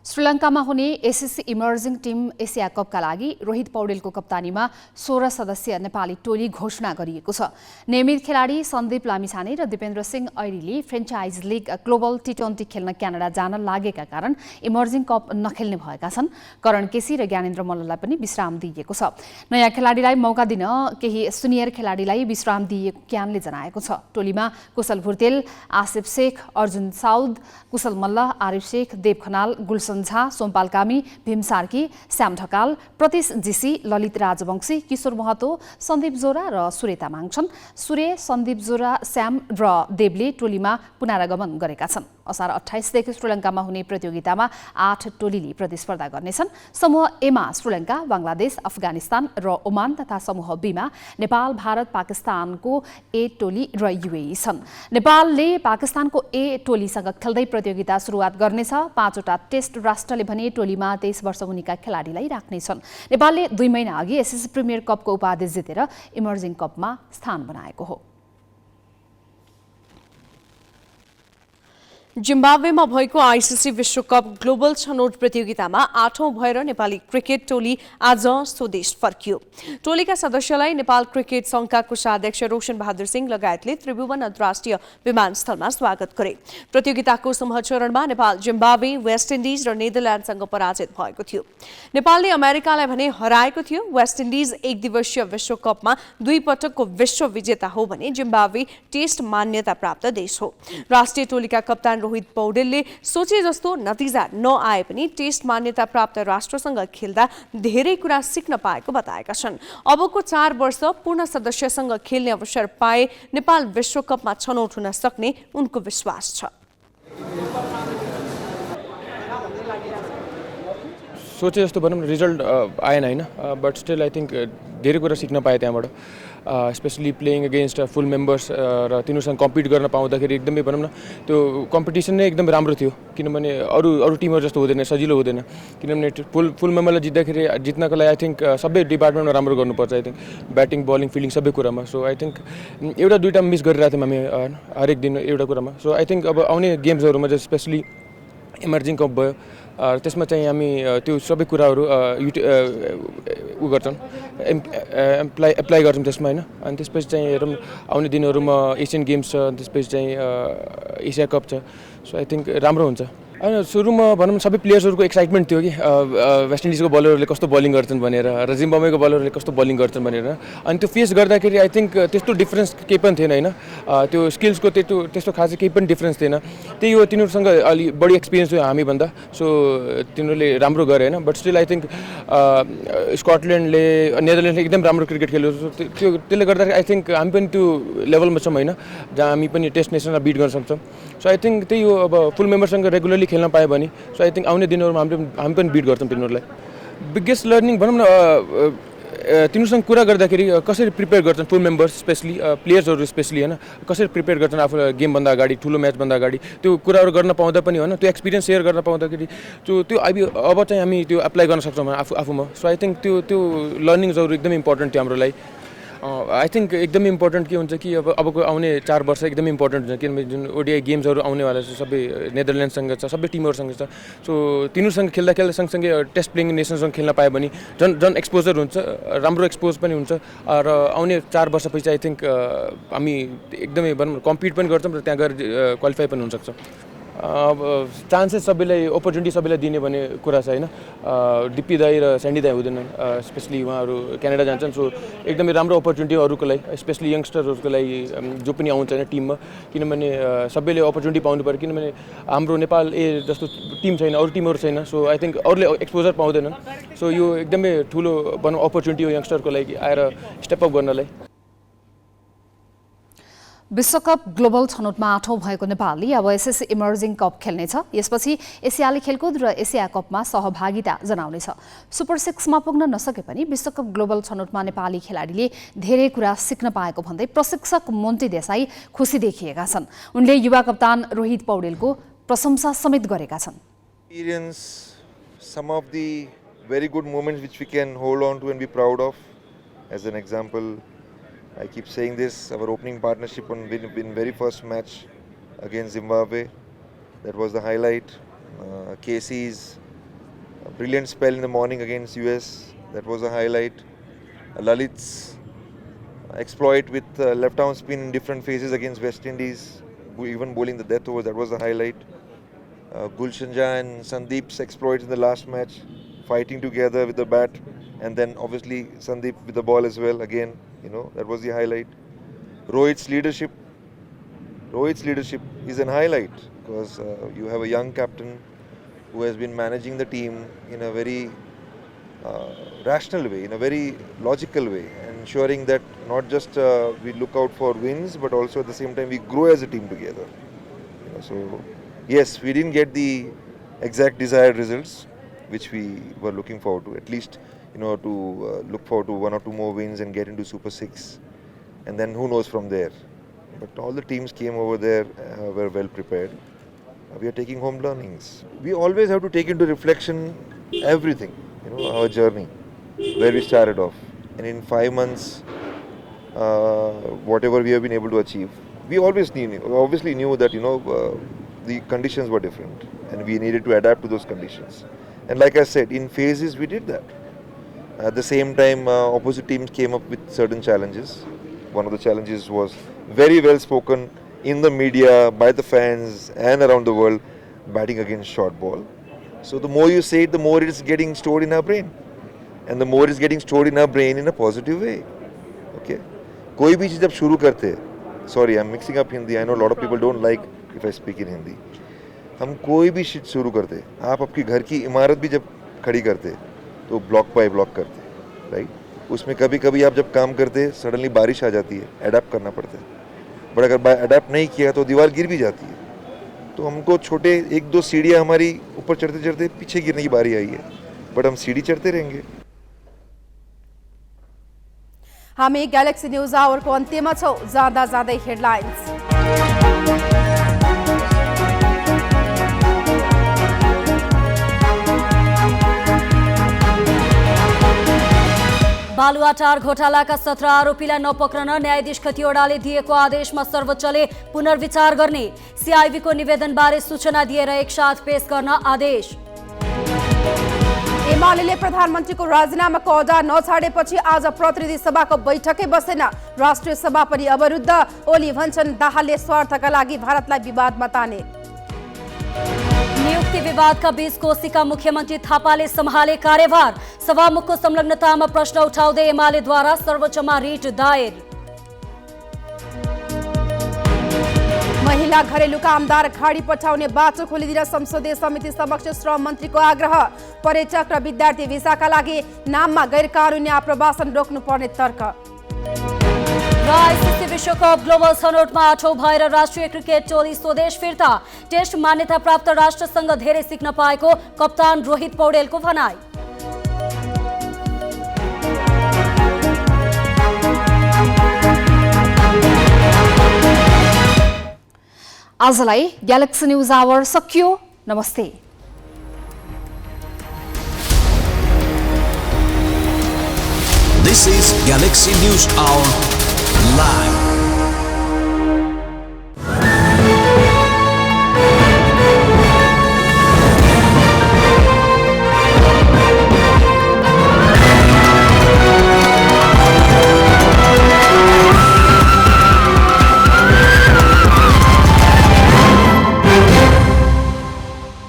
श्रीलङ्कामा हुने एसएससी इमर्जिङ टिम एसिया कपका लागि रोहित पौडेलको कप्तानीमा 16 सदस्यीय नेपाली टोली घोषणा गरिएको छ। नियमित खेलाडी सन्दीप लामिछाने र दिपेन्द्र सिंह ऐरीले फ्रेन्चाइज लिग ग्लोबल टी20 खेल्न क्यानाडा जान लागेका कारण इमर्जिङ कप नखेल्ने भएका छन्। करण केसी र ज्ञानेन्द्र मल्ललाई पनि विश्राम दिइएको छ। नयाँ खेलाडीलाई मौका दिन केही सिनियर खेलाडीलाई विश्राम दिइएको क्यानले जनाएको छ। टोलीमा कुशल भुर्तेल, आसिफ शेख, अर्जुन साउद, कुशल मल्ल, आरिफ शेख, देव खनाल, गुलसन झा, सोमपाल कामी, भीम सार्की, श्याम ढकाल, प्रतीश जीसी, ललित राजवंशी, किशोर महतो, सन्दीप जोरा र सूर्य तामाङ छन्। सूर्य, सन्दीप जोरा, श्याम र देवले टोलीमा पुनरागमन गरेका छन्। असार 28देखि श्रीलङ्कामा हुने प्रतियोगितामा 8 टोलीले प्रतिस्पर्धा गर्नेछन्। समूह एमा श्रीलङ्का, बङ्गलादेश, अफगानिस्तान र ओमान तथा समूह बीमा नेपाल, भारत, पाकिस्तानको ए टोली र युएई छन्। नेपालले पाकिस्तानको ए टोलीसँग खेल्दै प्रतियोगिता सुरुवात गर्नेछ। 5वटा टेस्ट राष्ट्रले भने टोलीमा 23 वर्ष मुनिका खेलाडीलाई राख्नेछन्। नेपालले 2 महिना अघि एसएससी प्रिमियर कपको उपाधि जितेर इमर्जिङ कपमा स्थान बनाएको हो। जिम्बाब्वेमा भएको आइसिसी विश्वकप ग्लोबल छनौट प्रतियोगितामा 8औं भएर नेपाली क्रिकेट टोली आज स्वदेश फर्कियो। टोलीका सदस्यलाई नेपाल क्रिकेट संघका कोषाध्यक्ष रोशन बहादुर सिंह लगायतले त्रिभुवन अन्तर्राष्ट्रिय विमानस्थलमा स्वागत गरे। प्रतियोगिताको समूह चरणमा नेपाल जिम्बाब्वे, वेस्ट इन्डिज र नेदरल्यान्डसँग पराजित भएको थियो। नेपालले अमेरिकालाई भने हराएको थियो। वेस्ट इन्डिज एक दिवसीय विश्वकपमा 2 पटकको विश्व विजेता हो भने जिम्बाब्वे टेस्ट मान्यता प्राप्त देश हो। राष्ट्रिय टोलीका कप्तान रोहित पौडेलले सोचे जस्तो नतिजा नआए पनि टेस्ट मान्यता प्राप्त राष्ट्रसँग खेल्दा धेरै कुरा सिक्न पाएको बताएका छन्। अबको 4 वर्ष पूर्ण सदस्यसँग खेल्ने अवसर पाए नेपाल विश्वकपमा छनौट हुन सक्ने उनको विश्वास छ। सोचे जस्तो भनौँ रिजल्ट आएन होइन, बट स्टिल आई थिङ्क धेरै कुरा सिक्न पाएँ त्यहाँबाट, स्पेसली प्लेइङ अगेन्स्ट फुल मेम्बर्स र तिनीहरूसँग कम्पिट गर्न पाउँदाखेरि एकदमै भनौँ न त्यो कम्पिटिसन नै एकदम राम्रो थियो। किनभने अरू टिमहरू जस्तो हुँदैन, सजिलो हुँदैन। किनभने फुल मेम्बरलाई जित्नको लागि आई थिङ्क सबै डिपार्टमेन्टमा राम्रो गर्नुपर्छ। I think batting, bowling, fielding सबै कुरामा। सो आई थिङ्क एउटा दुईवटा मिस गरिरहेको थियौँ हामी हरेक दिन एउटा कुरामा। सो आई थिङ्क अब आउने गेम्सहरूमा चाहिँ स्पेसली इमर्जिङ कप भयो, त्यसमा चाहिँ हामी त्यो सबै कुराहरू गर्छौँ, एप्लाई गर्छौँ त्यसमा होइन। अनि त्यसपछि चाहिँ हेरौँ आउने दिनहरूमा एसियन गेम्स छ, त्यसपछि चाहिँ एसिया कप छ। सो आई थिङ्क राम्रो हुन्छ। होइन सुरुमा भनौँ सबै प्लेयर्सहरूको एक्साइटमेन्ट थियो कि वेस्ट इन्डिजको बलरहरूले कस्तो बलिङ गर्छन् भनेर र जिम्बाब्वेको बलरहरूले कस्तो बलिङ गर्छन् भनेर। अनि त्यो फेस गर्दाखेरि आई थिङ्क त्यस्तो डिफ्रेन्स केही पनि थिएन होइन, त्यो स्किल्सको त्यस्तो खासै केही पनि डिफ्रेन्स थिएन। त्यही हो तिनीहरूसँग अलि बढी एक्सपिरियन्स थियो हामीभन्दा, सो तिनीहरूले राम्रो गरे होइन। बट स्टिल आई थिङ्क स्कटल्यान्डले, नेदरल्यान्डले एकदम राम्रो क्रिकेट खेल्यो। त्यसले गर्दाखेरि आई थिङ्क हामी पनि त्यो लेभलमा छौँ होइन, जहाँ हामी पनि टेस्ट नेसनलाई बिट गर्न सक्छौँ। सो आई थिङ्क त्यही हो, अब फुल मेम्बरसँग रेगुलरली खेल्न पायो भने सो आई थिङ्क आउने दिनहरूमा हामी पनि बिट गर्छौँ तिनीहरूलाई। बिगेस्ट लर्निङ भनौँ न तिनीहरूसँग कुरा गर्दाखेरि कसरी प्रिपेयर गर्छन् फुल मेम्बर्स, स्पेसली प्लेयर्सहरू स्पेसली होइन, कसरी प्रिपेयर गर्छन् आफूलाई गेमभन्दा अगाडि, ठुलो म्याचभन्दा अगाडि त्यो कुराहरू गर्न पाउँदा पनि होइन, त्यो एक्सपिरियन्स सेयर गर्न पाउँदाखेरि त्यो अब चाहिँ हामी त्यो एप्लाई गर्न सक्छौँ आफूमा। सो आई थिङ्क त्यो लर्निङ्सहरू एकदमै इम्पोर्टेन्ट थियो हाम्रो लागि। आई थिङ्क एकदमै इम्पोर्टेन्ट के हुन्छ कि अबको आउने 4 वर्ष एकदमै इम्पोर्टेन्ट हुन्छ। किनभने जुन ओडिआई गेम्सहरू आउनेवाला छ सबै नेदरल्यान्डसँग छ, सबै टिमहरूसँग छ। सो तिनीहरूसँग खेल्दा सँगसँगै टेस्ट प्लेइङ नेसनसँग खेल्न पायो भने झन् एक्सपोजर हुन्छ, राम्रो एक्सपोज पनि हुन्छ। र आउने 4 वर्षपछि आई थिङ्क हामी एकदमै भनौँ कम्पिट पनि गर्छौँ र त्यहाँ गएर क्वालिफाई पनि हुनसक्छौँ। चान्सेस सबैलाई, अपर्च्युनिटी सबैलाई दिने भन्ने कुरा छ होइन। डिपी दाई र स्यान्डी दाई हुँदैनन्, स्पेसली उहाँहरू क्यानाडा जान्छन्। सो एकदमै राम्रो अपर्च्युनिटी अरूको लागि, स्पेसली यङ्स्टरहरूको लागि जो पनि आउँछ होइन टिममा। किनभने सबैले अपर्च्युनिटी पाउनु पऱ्यो, किनभने हाम्रो नेपाल जस्तो टिम छैन, अरू टिमहरू छैन। सो आई थिङ्क अरूले एक्सपोजर पाउँदैनन्। सो यो एकदमै ठुलो भनौँ अपर्च्युनिटी हो यङ्स्टरको लागि आएर स्टेप अप गर्नलाई। विश्वकप ग्लोबल छनौटमा 8औं भएको नेपालले अब एसएससी इमर्जिङ कप खेल्नेछ। यसपछि एसियाली खेलकुद र एसिया कपमा सहभागिता जनाउनेछ। सुपर 6मा पुग्न नसके पनि विश्वकप ग्लोबल छनौटमा नेपाली खेलाडीले धेरै कुरा सिक्न पाएको भन्दै प्रशिक्षक मोन्टी देसाई खुसी देखिएका छन्। उनले युवा कप्तान रोहित पौडेलको प्रशंसा समेत गरेका छन्। Some of the very good moments which we can hold on to and be proud of. As an example, I keep saying this, our opening partnership on in very first match against Zimbabwe, that was the highlight. Casey's brilliant spell in the morning against US, that was a highlight. Lalit's exploit with left arm spin in different phases against West Indies, even bowling the death over, that was the highlight. Gulshanjah and Sandeep's exploits in the last match, fighting together with the bat, and then obviously Sandeep with the ball as well, again, that was the highlight. Rohit's leadership is an highlight, because you have a young captain who has been managing the team in a very rational way, in a very logical way, ensuring that not just we look out for wins, but also at the same time we grow as a team together. So Yes, we didn't get the exact desired results which we were looking forward to. At least, to look forward to 1 or 2 more wins and get into Super 6. And then who knows from there. But all the teams came over there, were well prepared. We are taking home learnings. We always have to take into reflection everything, our journey, where we started off. And in 5 months, whatever we have been able to achieve, we obviously knew that, the conditions were different and we needed to adapt to those conditions. And like I said, in phases we did that. At the same time, opposite teams came up with certain challenges. One of the challenges was very well spoken in the media, by the fans and around the world, batting against short ball. So the more you say it, the more it is getting stored in our brain. And the more it is getting stored in our brain in a positive way. Okay? कोई भी चीज़ जब शुरू करते, sorry, I'm mixing up Hindi. I know a lot of people don't like if I speak in Hindi. हम कोई भी चीज़ शुरू करते, आप आपके घर की इमारत भी जब खड़ी करते, तो ब्लॉक बाय ब्लॉक करते, राइट? उसमें कभी कभी आप जब काम करते, सडनली बारिश आ जाती है, अडेप्ट करना पड़ता है. बट अगर अडेप्ट नहीं किया तो दीवार गिर भी जाती है. तो हमको छोटे 1-2 सीढ़ियाँ हमारी ऊपर चढ़ते चढ़ते पीछे गिरने की बारी आई है, बट हम सीढ़ी चढ़ते रहेंगे. हामी ग्यालेक्सी न्यूज आवरको अन्त्यमा छौं. जाँदा जाँदै हेडलाइन्स. बालुवाटार घोटालाका 17 आरोपीलाई नपक्रन न्यायाधीश खतिवड़ाले दिएको आदेशमा सर्वोच्चले पुनर्विचार गर्ने. सीआईबीको निवेदनबारे सूचना दिएर एकसाथ पेश गर्न आदेश. एमाले प्रधानमन्त्रीको राजीनामाको अड्डा नछाडेपछि आज प्रतिनिधि सभाको बैठकै बसेन. राष्ट्रिय सभा पनि अवरुद्ध. ओली भन्छन् दाहालले स्वार्थका लागि भारतलाई विवादमा ताने. नियुक्ति विवादका बीच कोशीका मुख्यमन्त्री थापाले सम्हाले कार्यभार. सभामुखको संलग्नतामा प्रश्न उठाउँदै एमालेद्वारा सर्वोच्चमा रिट दायर. महिला घरेलु कामदार खाडी पठाउने बाटो खोलिदिन संसदीय समिति समक्ष श्रम मन्त्रीको आग्रह. पर्यटक र विद्यार्थी भिसाका लागि नाममा गैर कानुनी आप्रवासन रोक्नुपर्ने तर्क. आइसिसी विश्वकप ग्लोबल छनौटमा 8औं भएर राष्ट्रिय क्रिकेट टोली स्वदेश फिर्ता. टेस्ट मान्यता प्राप्त राष्ट्रसँग धेरै सिक्न पाएको कप्तान रोहित पौडेलको भनाई. आजलाई ग्यालेक्सी न्यूज आवर सकियो. नमस्ते. This is Galaxy News Hour live.